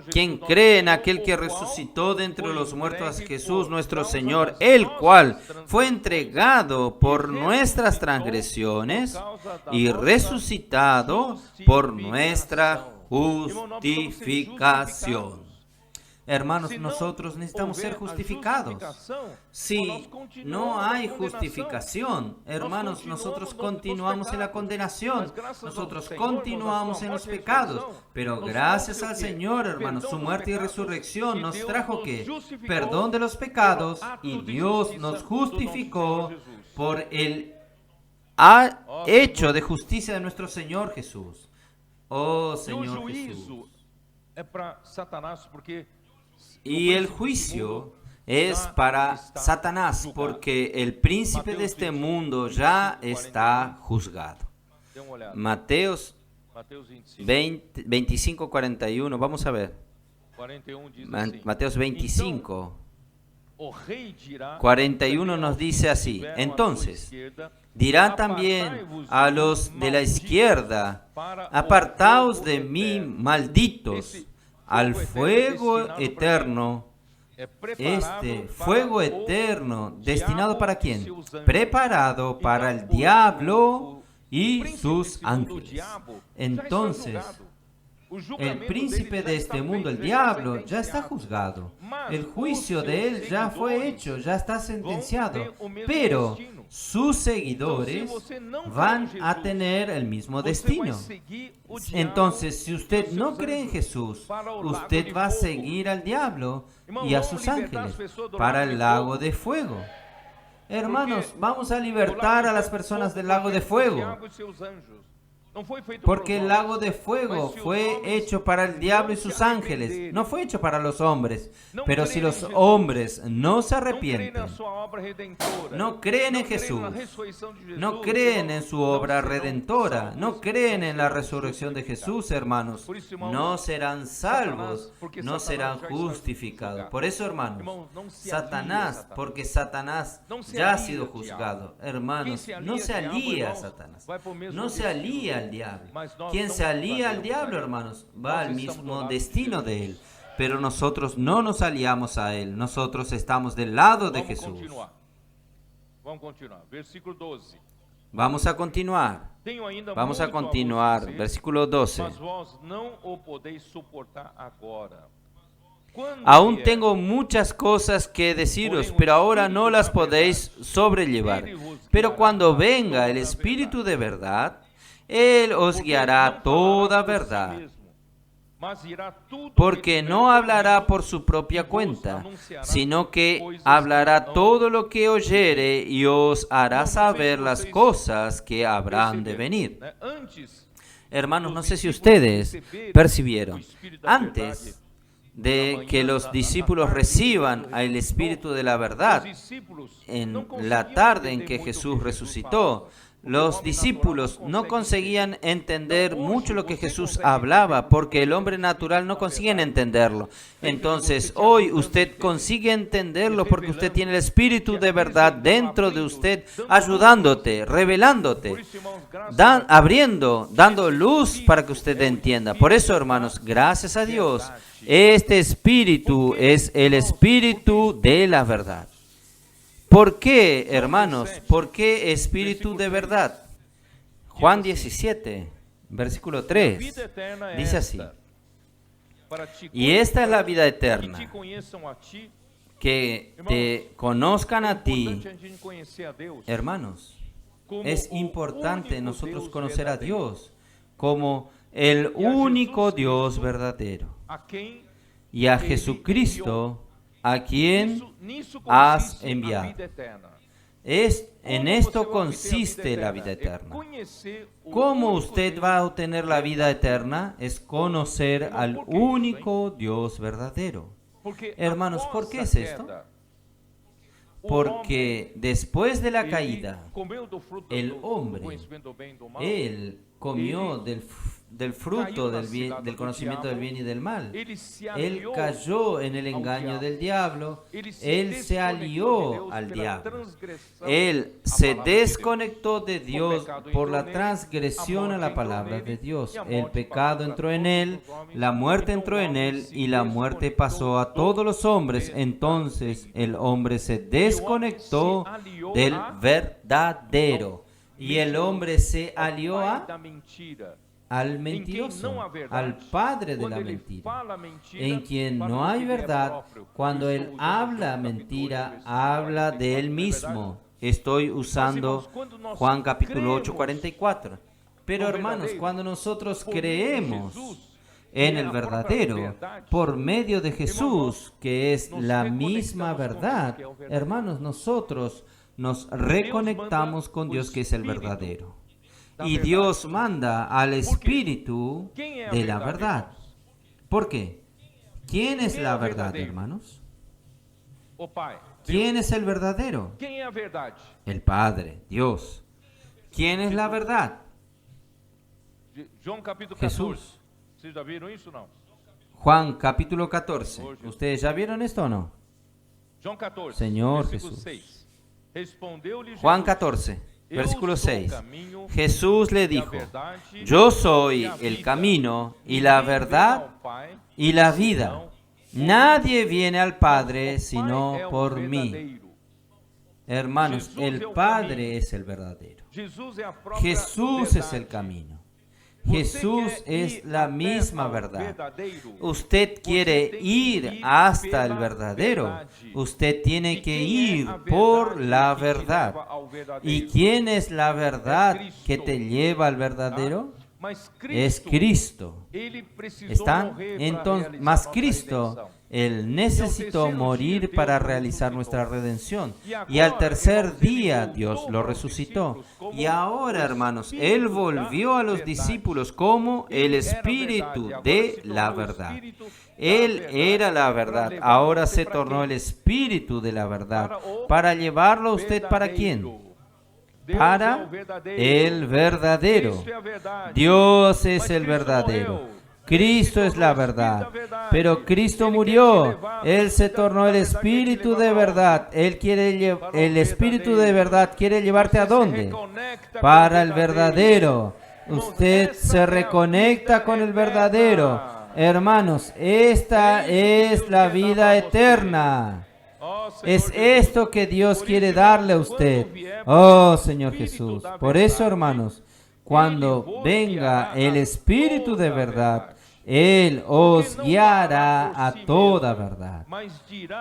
¿Quién cree en aquel que resucitó de entre los muertos a Jesús nuestro Señor, el cual fue entregado por nuestras transgresiones y resucitado por nuestra justificación? Hermanos, nosotros necesitamos ser justificados. Si no hay justificación, hermanos, nosotros continuamos en la condenación, nosotros continuamos en los pecados. Pero gracias al Señor, hermanos, su muerte y resurrección nos trajo ¿qué? Perdón de los pecados, y Dios nos justificó por el hecho de justicia de nuestro Señor Jesús. Oh Señor Jesús. Y el juicio es para Satanás, porque el príncipe de este mundo ya está juzgado. Mateos 25, 41, vamos a ver. Mateos 25, 41 nos dice así: entonces dirá también a los de la izquierda: apartaos de mí, malditos, al fuego eterno. Este fuego eterno, ¿destinado para quién? Preparado para el diablo y sus ángeles. Entonces, el príncipe de este mundo, el diablo, ya está juzgado. El juicio de él ya fue hecho, ya está sentenciado. Pero sus seguidores van a tener el mismo destino. Entonces, si usted no cree en Jesús, usted va a seguir al diablo y a sus ángeles para el lago de fuego. Hermanos, vamos a libertar a las personas del lago de fuego. Porque el lago de fuego fue hecho para el diablo y sus ángeles, no fue hecho para los hombres. Pero si los hombres no se arrepienten, no creen en Jesús, no creen en su obra redentora, no creen en la resurrección de Jesús, hermanos, no serán salvos, no serán justificados. Por eso, hermanos, Satanás, porque Satanás ya ha sido juzgado, hermanos, no se alía a Satanás, no se alía al diablo. Quien se alía al diablo, hermanos, va al mismo destino de él. Pero nosotros no nos aliamos a él, nosotros estamos del lado de Jesús. Vamos a continuar. Vamos a continuar. Versículo 12. Aún tengo muchas cosas que deciros, pero ahora no las podéis sobrellevar. Pero cuando venga el Espíritu de verdad, Él os guiará a toda verdad, porque no hablará por su propia cuenta, sino que hablará todo lo que oyere y os hará saber las cosas que habrán de venir. Hermanos, no sé si ustedes percibieron, antes de que los discípulos reciban al Espíritu de la verdad, en la tarde en que Jesús resucitó, los discípulos no conseguían entender mucho lo que Jesús hablaba, porque el hombre natural no consigue entenderlo. Entonces, hoy usted consigue entenderlo porque usted tiene el Espíritu de verdad dentro de usted, ayudándote, revelándote, dando luz para que usted entienda. Por eso, hermanos, gracias a Dios, este Espíritu es el Espíritu de la verdad. ¿Por qué, hermanos? ¿Por qué Espíritu de verdad? Juan 17, versículo 3, dice así: y esta es la vida eterna, que te conozcan a ti. Hermanos, es importante nosotros conocer a Dios como el único Dios verdadero, a quem y a Jesucristo, a quien nisso has consiste a enviado. vida eterna. En esto consiste la vida eterna. ¿Cómo usted va a obtener la vida eterna? Es conocer al único Dios verdadero. Hermanos, ¿por qué es esto? Porque después de la caída, el hombre, él comió del fruto del conocimiento del bien y del mal. Él cayó en el engaño del diablo. Él se alió al diablo. Él se desconectó de Dios por la transgresión a la palabra de Dios. El pecado entró en él, la muerte entró en él y la muerte pasó a todos los hombres. Entonces el hombre se desconectó del verdadero. Y el hombre se alió al mentiroso, al padre de la mentira, en quien no hay verdad. Cuando él habla mentira, habla de él mismo. Estoy usando Juan capítulo 8, 44. Pero hermanos, cuando nosotros creemos en el verdadero, por medio de Jesús, que es la misma verdad, hermanos, nosotros nos reconectamos con Dios, que es el verdadero. Y Dios manda al Espíritu de la verdad. ¿Por qué? ¿Quién es la verdad, hermanos? ¿Quién es el verdadero? El Padre, Dios. ¿Quién es la verdad? Jesús. Juan capítulo 14. ¿Ustedes ya vieron esto o no? Señor Jesús. Juan 14, versículo 6. Jesús le dijo: yo soy el camino y la verdad y la vida. Nadie viene al Padre sino por mí. Hermanos, el Padre es el verdadero. Jesús es el camino. Jesús es la misma verdad. Usted quiere ir hasta el verdadero. Usted tiene que ir por la verdad. ¿Y quién es la verdad que te lleva al verdadero? Es Cristo. ¿Están? Entonces, más Cristo, Él necesitó morir para realizar nuestra redención. Y al tercer día Dios lo resucitó. Y ahora, hermanos, Él volvió a los discípulos como el Espíritu de la verdad. Él era la verdad. Ahora se tornó el Espíritu de la verdad. Para llevarlo a usted, ¿para quién? Para el verdadero. Dios es el verdadero. Cristo es la verdad. Pero Cristo murió. Él se tornó el Espíritu de verdad. El Espíritu de verdad quiere llevarte ¿a dónde? Para el verdadero. Usted se reconecta con el verdadero. Hermanos, esta es la vida eterna. Es esto que Dios quiere darle a usted. Oh, Señor Jesús. Por eso, hermanos, cuando venga el Espíritu de verdad, Él os guiará a toda verdad.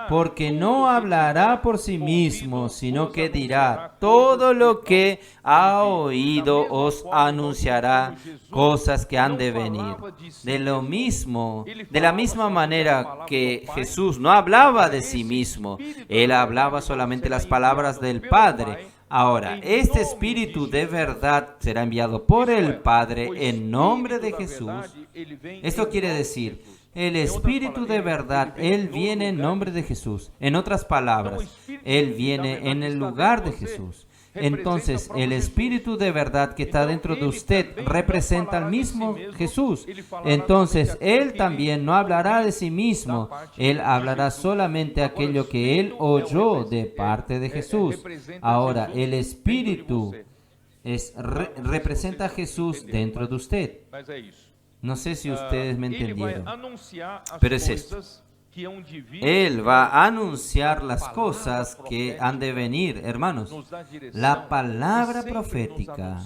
Porque no hablará por sí mismo, sino que dirá todo lo que ha oído, os anunciará cosas que han de venir. De la misma manera que Jesús no hablaba de sí mismo, Él hablaba solamente las palabras del Padre. Ahora, este Espíritu de verdad será enviado por el Padre en nombre de Jesús. Esto quiere decir, el Espíritu de verdad, Él viene en nombre de Jesús. En otras palabras, Él viene en el lugar de Jesús. Entonces, el Espíritu de verdad que está dentro de usted representa al mismo Jesús. Entonces, Él también no hablará de sí mismo. Él hablará solamente aquello que Él oyó de parte de Jesús. Ahora, el Espíritu representa a Jesús dentro de usted. No sé si ustedes me entendieron, pero es esto. Él va a anunciar las cosas que han de venir, hermanos. La palabra profética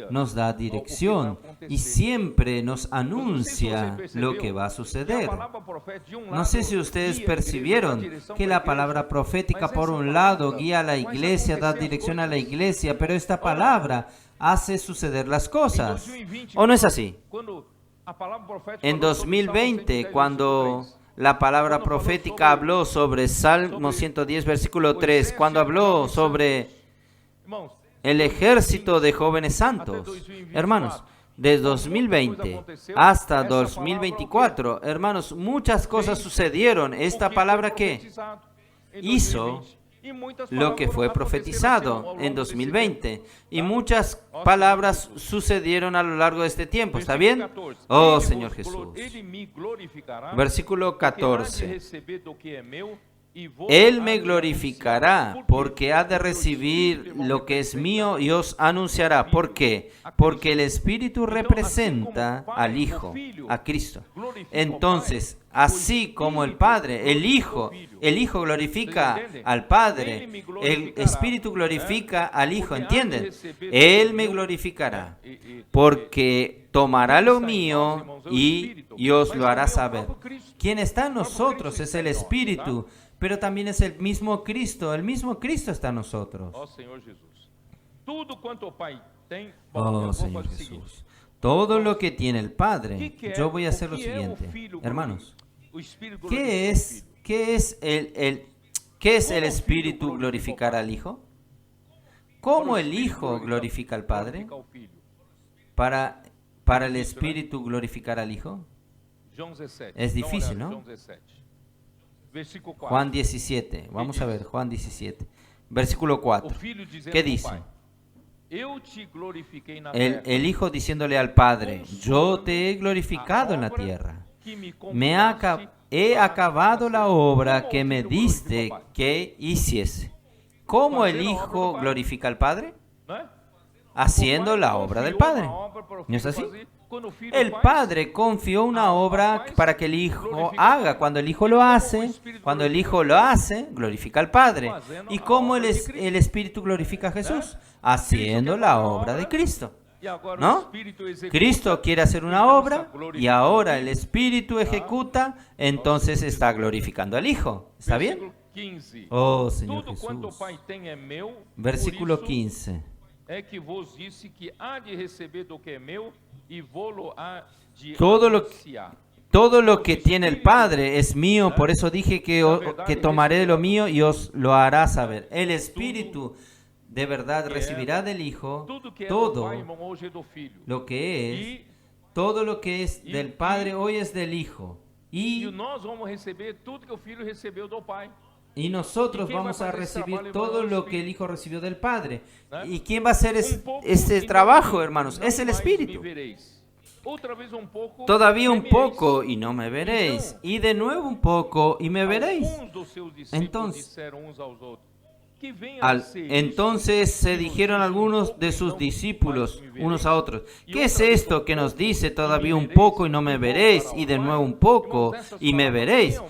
nos da dirección y siempre nos anuncia lo que va a suceder. No sé si ustedes percibieron que la palabra profética, por un lado, guía a la iglesia, da dirección a la iglesia, pero esta palabra hace suceder las cosas. ¿O no es así? En 2020, cuando la palabra profética habló sobre Salmo 110, versículo 3, cuando habló sobre el ejército de jóvenes santos, hermanos, desde 2020 hasta 2024, hermanos, muchas cosas sucedieron. Esta palabra que hizo lo que fue profetizado en 2020 y muchas palabras sucedieron a lo largo de este tiempo. ¿Está bien? Oh Señor Jesús. Versículo 14. Él me glorificará porque ha de recibir lo que es mío y os anunciará. ¿Por qué? Porque el Espíritu representa al Hijo, a Cristo. Entonces, así como el Padre, el Hijo glorifica al Padre, el Espíritu glorifica al Hijo, ¿entienden? Él me glorificará porque tomará lo mío y os lo hará saber. Quien está en nosotros es el Espíritu, pero también es el mismo Cristo está en nosotros. Oh Señor Jesús, todo lo que tiene el Padre, yo voy a hacer lo siguiente, hermanos. ¿Qué es el Espíritu glorificar al Hijo? ¿Cómo el Hijo glorifica al Padre? Para el Espíritu glorificar al Hijo. Es difícil, ¿no? Juan 17, vamos a ver, Juan 17, versículo 4. ¿Qué dice? El Hijo diciéndole al Padre, yo te he glorificado en la tierra. He acabado la obra que me diste que hiciese. ¿Cómo el Hijo glorifica al Padre? Haciendo la obra del Padre. ¿No es así? El Padre confió una obra para que el Hijo haga. Cuando el Hijo lo hace, glorifica al Padre. ¿Y cómo el Espíritu glorifica a Jesús? Haciendo la obra de Cristo. ¿No? Cristo quiere hacer una obra y ahora el Espíritu ejecuta, entonces está glorificando al Hijo. ¿Está bien? Oh, Señor Jesús. Versículo 15. Todo lo que tiene el Padre es mío, por eso dije que tomaré de lo mío y os lo hará saber. El Espíritu de verdad recibirá del Hijo todo lo que es del Padre hoy es del Hijo. Y nosotros vamos a recibir todo lo que el Hijo recibió del Padre. ¿Y quién va a hacer este trabajo, hermanos? Es el Espíritu. Todavía un poco y no me veréis. Y de nuevo un poco y me veréis. Entonces se dijeron algunos de sus discípulos unos a otros, ¿qué es esto que nos dice todavía un poco y no me veréis? Y de nuevo un poco y me veréis.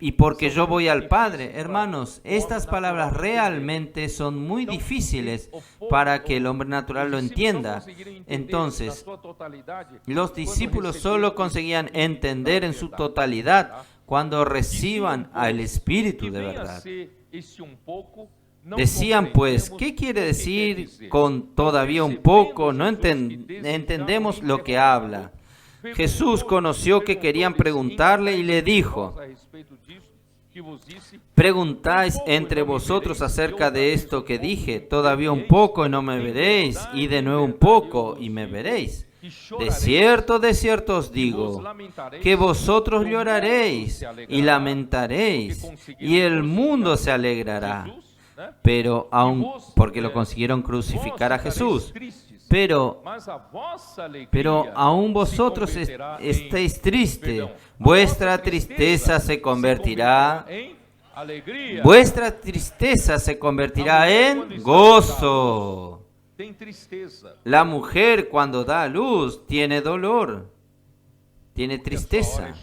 Y porque yo voy al Padre. Hermanos, estas palabras realmente son muy difíciles para que el hombre natural lo entienda. Entonces, los discípulos solo conseguían entender en su totalidad cuando reciban al Espíritu de verdad. Decían pues, ¿qué quiere decir con todavía un poco? No entendemos lo que habla. Jesús conoció que querían preguntarle y le dijo, ¿preguntáis entre vosotros acerca de esto que dije? Todavía un poco y no me veréis, y de nuevo un poco y me veréis. De cierto os digo, que vosotros lloraréis y lamentaréis, y el mundo se alegrará. Pero aún, porque lo consiguieron crucificar a Jesús, pero aún vosotros estáis tristes, vuestra tristeza se convertirá en gozo. La mujer cuando da a luz tiene dolor, tiene tristeza,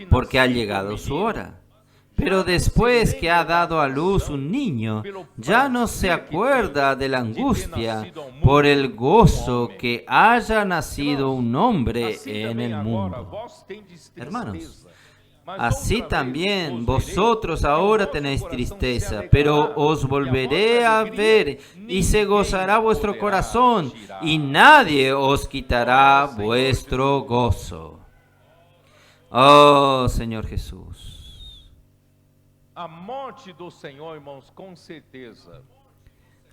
porque ha llegado su hora. Pero después que ha dado a luz un niño, ya no se acuerda de la angustia por el gozo que haya nacido un hombre en el mundo. Hermanos, Así también vosotros ahora tenéis tristeza, pero os volveré a ver y se gozará vuestro corazón y nadie os quitará vuestro gozo. Oh, Señor Jesús. A morte do Senhor, irmãos, com certeza,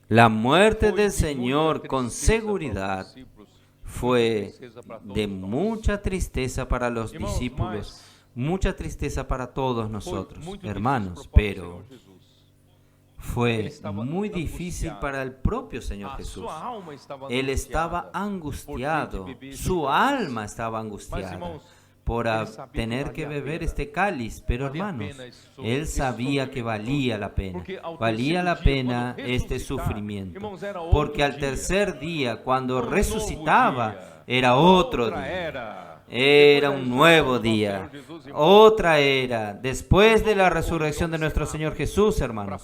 La muerte del Señor con seguridad fue de mucha tristeza para los discípulos, mucha tristeza para todos nosotros, hermanos, pero fue muy difícil para el propio Señor Jesús. Él estaba angustiado, su alma estaba angustiada por tener que beber este cáliz, pero hermanos, él sabía que valía la pena este sufrimiento, porque al tercer día, cuando resucitaba, era otro día. Era un nuevo día, otra era, después de la resurrección de nuestro Señor Jesús, hermanos.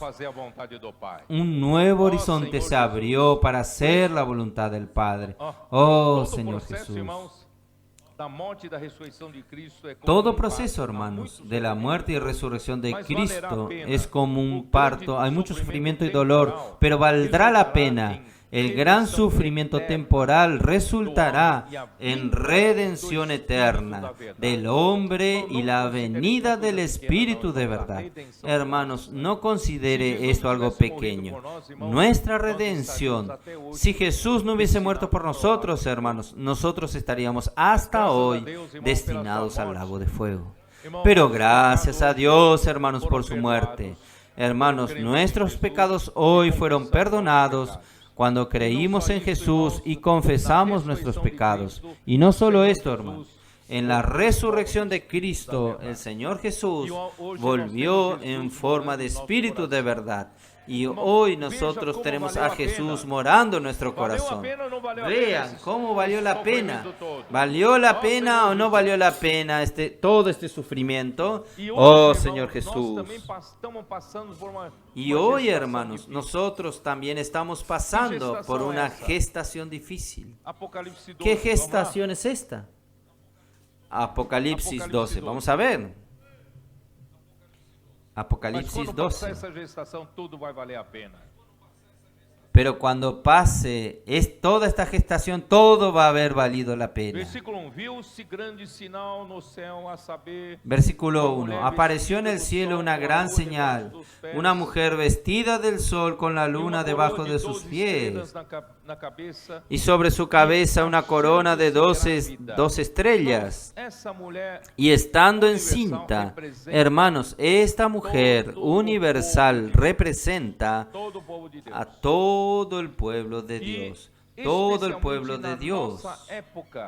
Un nuevo horizonte se abrió para hacer la voluntad del Padre. Oh, Señor Jesús. Todo proceso, hermanos, de la muerte y resurrección de Cristo es como un parto. Hay mucho sufrimiento y dolor, pero valdrá la pena. El gran sufrimiento temporal resultará en redención eterna del hombre y la venida del Espíritu de verdad. Hermanos, no considere esto algo pequeño. Nuestra redención, si Jesús no hubiese muerto por nosotros, hermanos, nosotros estaríamos hasta hoy destinados al lago de fuego. Pero gracias a Dios, hermanos, por su muerte. Hermanos, nuestros pecados hoy fueron perdonados cuando creímos en Jesús y confesamos nuestros pecados. Y no solo esto, hermanos. En la resurrección de Cristo, el Señor Jesús volvió en forma de Espíritu de verdad. Y hoy nosotros tenemos a Jesús morando en nuestro corazón. Vean cómo valió la pena. ¿Valió la pena o no valió la pena todo este sufrimiento? Oh, Señor Jesús. Y hoy, hermanos, nosotros también estamos pasando por una gestación difícil. ¿Qué gestación es esta? Apocalipsis 12. Vamos a ver. Apocalipsis 12. Pero cuando pase toda esta gestación, todo va a haber valido la pena. Versículo 1. Apareció en el cielo una gran señal, una mujer vestida del sol con la luna debajo de sus pies, y sobre su cabeza una corona de 12 estrellas. Y estando encinta, hermanos, esta mujer universal representa a todo el pueblo de Dios. Todo el pueblo de Dios.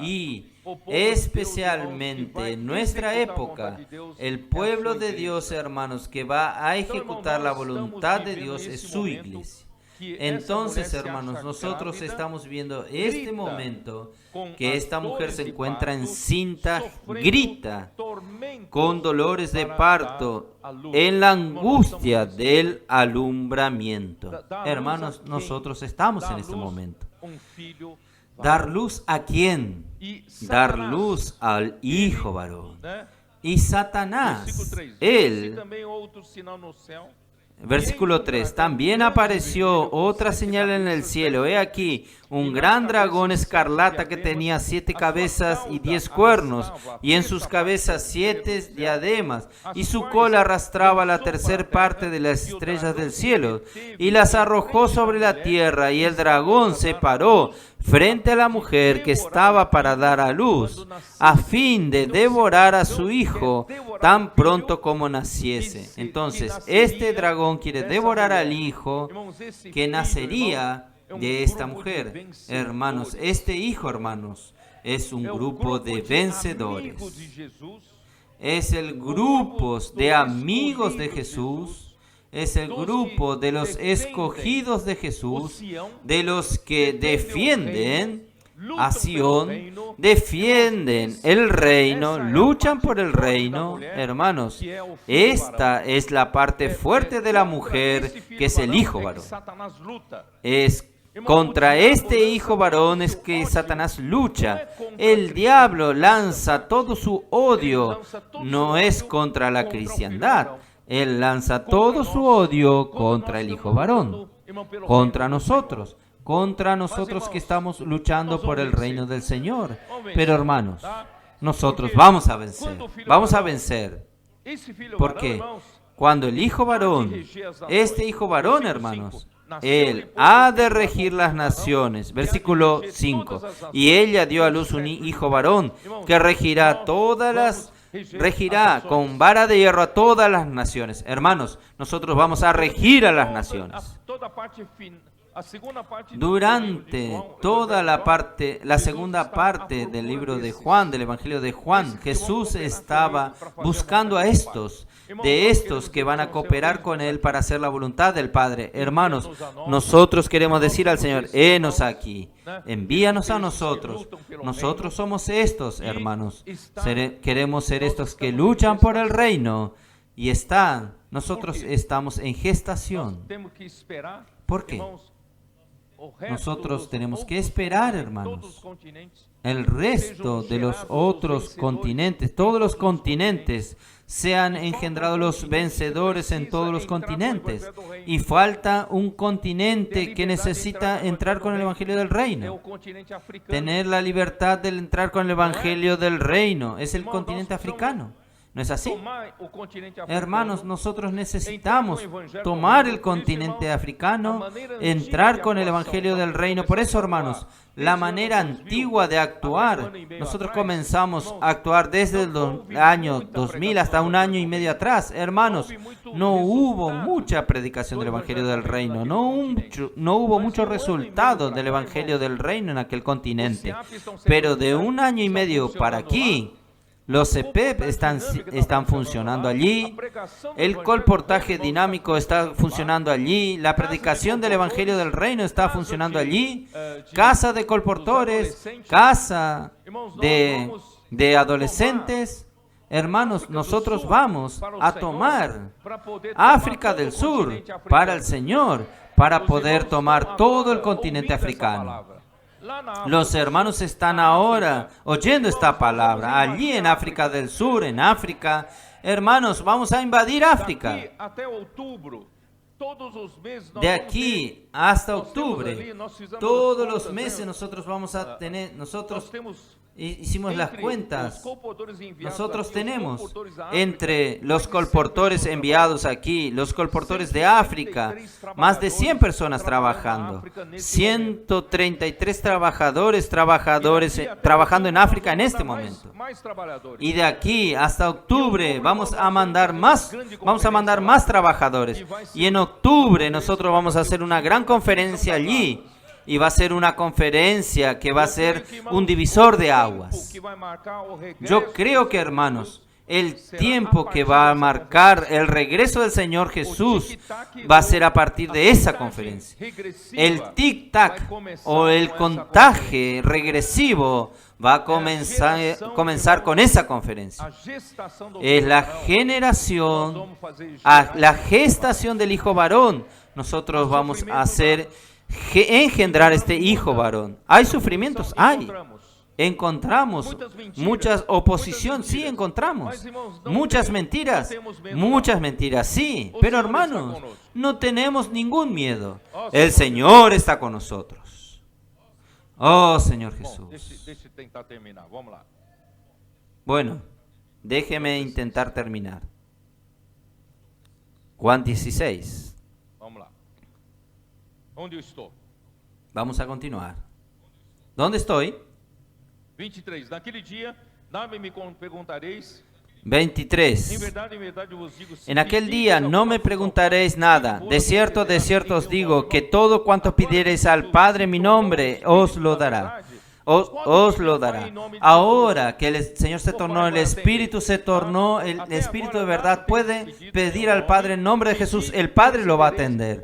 Y especialmente en nuestra época, el pueblo de Dios, hermanos, que va a ejecutar la voluntad de Dios es su iglesia. Entonces, hermanos, nosotros estamos viendo este momento que esta mujer se encuentra encinta, grita con dolores de parto en la angustia del alumbramiento. Hermanos, nosotros estamos en este momento. ¿Dar luz a quién? Dar luz al Hijo varón. Y Satanás, él... Versículo 3. También apareció otra señal en el cielo. He aquí un gran dragón escarlata que tenía 7 cabezas y 10 cuernos, y en sus cabezas 7 diademas, y su cola arrastraba la tercera parte de las estrellas del cielo, y las arrojó sobre la tierra, y el dragón se paró frente a la mujer que estaba para dar a luz, a fin de devorar a su hijo tan pronto como naciese. Entonces, este dragón quiere devorar al hijo que nacería de esta mujer. Hermanos, este hijo, hermanos, es un grupo de vencedores. Es el grupo de amigos de Jesús. Es el grupo de los escogidos de Jesús, de los que defienden a Sion, defienden el reino, luchan por el reino. Hermanos, esta es la parte fuerte de la mujer, que es el hijo varón. Es Contra este hijo varón es que Satanás lucha. El diablo lanza todo su odio. No es contra la cristiandad. Él lanza todo su odio contra el hijo varón. Contra nosotros que estamos luchando por el reino del Señor. Pero hermanos, nosotros vamos a vencer. ¿Por qué? Cuando el hijo varón, este hijo varón, hermanos, él ha de regir las naciones. Versículo 5. Y ella dio a luz un hijo varón que regirá con vara de hierro a todas las naciones. Hermanos, nosotros vamos a regir a las naciones. Durante toda la segunda parte del libro de Juan, del Evangelio de Juan, Jesús estaba buscando a estos que van a cooperar con Él para hacer la voluntad del Padre. Hermanos, nosotros queremos decir al Señor, henos aquí, envíanos a nosotros. Nosotros somos estos, hermanos. Queremos ser estos que luchan por el reino y nosotros estamos en gestación. ¿Por qué? Nosotros tenemos que esperar, hermanos. El resto de los otros continentes, todos los continentes, se han engendrado los vencedores en todos los continentes. Y falta un continente que necesita entrar con el Evangelio del Reino. Tener la libertad de entrar con el Evangelio del Reino. Es el continente africano. ¿No es así? Hermanos, nosotros necesitamos tomar el continente africano, entrar con el Evangelio del Reino. Por eso, hermanos, la manera antigua de actuar, nosotros comenzamos a actuar desde el año 2000 hasta un año y medio atrás. Hermanos, no hubo mucha predicación del Evangelio del Reino, no hubo mucho resultado del Evangelio del Reino en aquel continente. Pero de un año y medio para aquí, los CEPEP están funcionando allí, el colportaje dinámico está funcionando allí, la predicación del Evangelio del Reino está funcionando allí, casa de colportores, casa de adolescentes. Hermanos, nosotros vamos a tomar África del Sur para el Señor, para poder tomar todo el continente africano. Los hermanos están ahora oyendo esta palabra. Allí en África del Sur, en África, hermanos, vamos a invadir África. De aquí hasta octubre, todos los meses nosotros vamos a tener, nosotros hicimos las cuentas, nosotros tenemos entre los colportores enviados aquí, los colportores de África, más de 100 personas trabajando, 133 trabajadores trabajando en África en este momento. Y de aquí hasta octubre vamos a mandar más trabajadores. Y en octubre nosotros vamos a hacer una gran conferencia allí. Y va a ser una conferencia que va a ser un divisor de aguas. Yo creo que, hermanos, el tiempo que va a marcar el regreso del Señor Jesús va a ser a partir de esa conferencia. El tic-tac o el contagio regresivo va a comenzar con esa conferencia. Es la gestación del hijo varón. Nosotros vamos a engendrar este hijo varón. ¿Hay sufrimientos? Hay. Encontramos muchas oposición, sí encontramos. Muchas mentiras, sí. Pero hermanos, no tenemos ningún miedo. El Señor está con nosotros. Oh, Señor Jesús. Bueno, déjeme intentar terminar. Juan 16. Vamos a continuar. ¿Dónde estoy? 23. Naquele dia, nada me perguntareis. 23. En aquel día no me preguntaréis nada. De cierto os digo que todo cuanto pidiereis al Padre en mi nombre os lo dará. Os lo dará. Ahora que el Señor se tornó, el Espíritu de verdad puede pedir al Padre en nombre de Jesús. El Padre lo va a atender.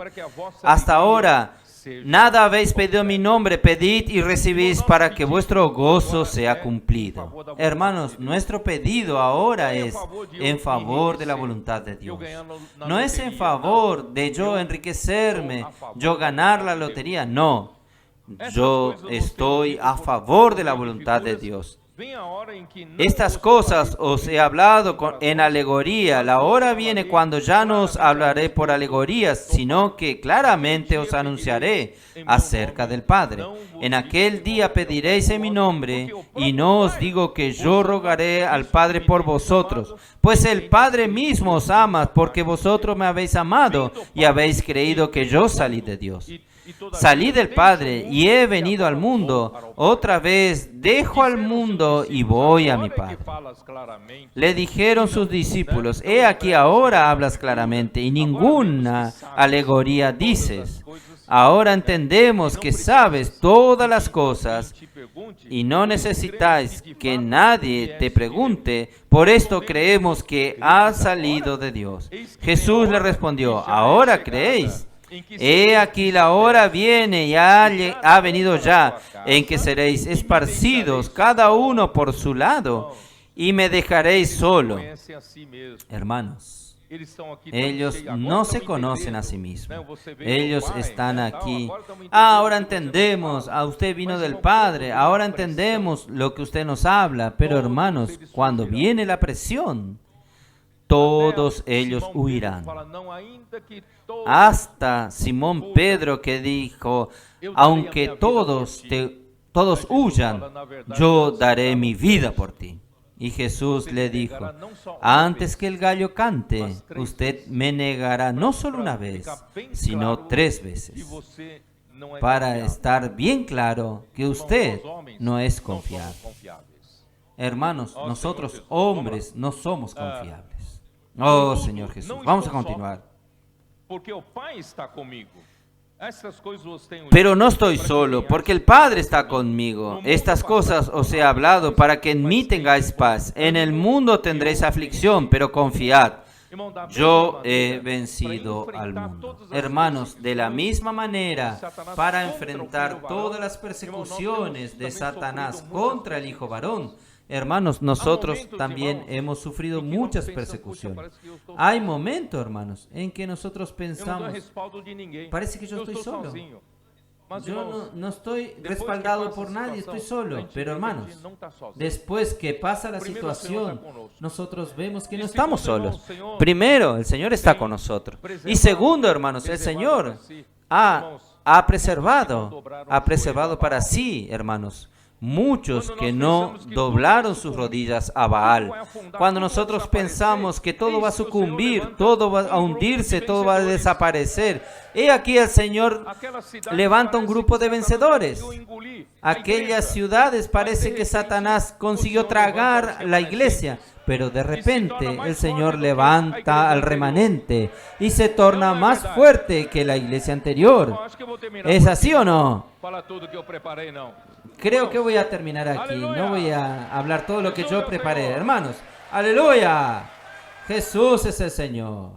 Hasta ahora, nada habéis pedido en mi nombre, pedid y recibís para que vuestro gozo sea cumplido. Hermanos, nuestro pedido ahora es en favor de la voluntad de Dios. No es en favor de yo enriquecerme, yo ganar la lotería, no. yo estoy a favor de la voluntad de Dios. Estas cosas os he hablado en alegoría. La hora viene cuando ya no os hablaré por alegorías, sino que claramente os anunciaré acerca del Padre. En aquel día pediréis en mi nombre, y no os digo que yo rogaré al Padre por vosotros, pues el Padre mismo os ama, porque vosotros me habéis amado y habéis creído que yo salí de Dios. Salí del Padre y he venido al mundo. Otra vez dejo al mundo y voy a mi Padre. Le dijeron sus discípulos: he aquí ahora hablas claramente y ninguna alegoría dices. Ahora entendemos que sabes todas las cosas y no necesitáis que nadie te pregunte. Por esto creemos que has salido de Dios. Jesús le respondió: ¿ahora creéis? He aquí la hora viene y ha venido ya, en que seréis esparcidos cada uno por su lado y me dejaréis solo. Hermanos, ellos no se conocen a sí mismos. Ellos están aquí. Ahora entendemos, usted vino del Padre, ahora entendemos lo que usted nos habla. Pero hermanos, cuando viene la presión, todos ellos huirán. Hasta Simón Pedro, que dijo: aunque todos huyan, yo daré mi vida por ti. Y Jesús le dijo: antes que el gallo cante, usted me negará no solo una vez, sino 3 veces. Para estar bien claro que usted no es confiable. Hermanos, nosotros hombres no somos confiables. Oh, Señor Jesús, vamos a continuar. Pero no estoy solo, porque el Padre está conmigo. Estas cosas os he hablado para que en mí tengáis paz. En el mundo tendréis aflicción, pero confiad, yo he vencido al mundo. Hermanos, de la misma manera, para enfrentar todas las persecuciones de Satanás contra el Hijo varón, hermanos, nosotros también hemos sufrido muchas persecuciones. Hay momentos, hermanos, en que nosotros pensamos: parece que yo estoy solo. Yo no estoy respaldado por nadie, estoy solo. Pero hermanos, después que pasa la situación, nosotros vemos que no estamos solos. Primero, el Señor está con nosotros. Y segundo, hermanos, el Señor ha preservado para sí, hermanos, muchos que no doblaron sus rodillas a Baal. Cuando nosotros pensamos que todo va a sucumbir, todo va a hundirse, todo va a desaparecer, he aquí el Señor levanta un grupo de vencedores. Aquellas ciudades parece que Satanás consiguió tragar la iglesia, pero de repente el Señor levanta al remanente y se torna más fuerte que la iglesia anterior. ¿Es así o no? Creo que voy a terminar aquí. No voy a hablar todo lo que yo preparé. Hermanos, aleluya. Jesús es el Señor.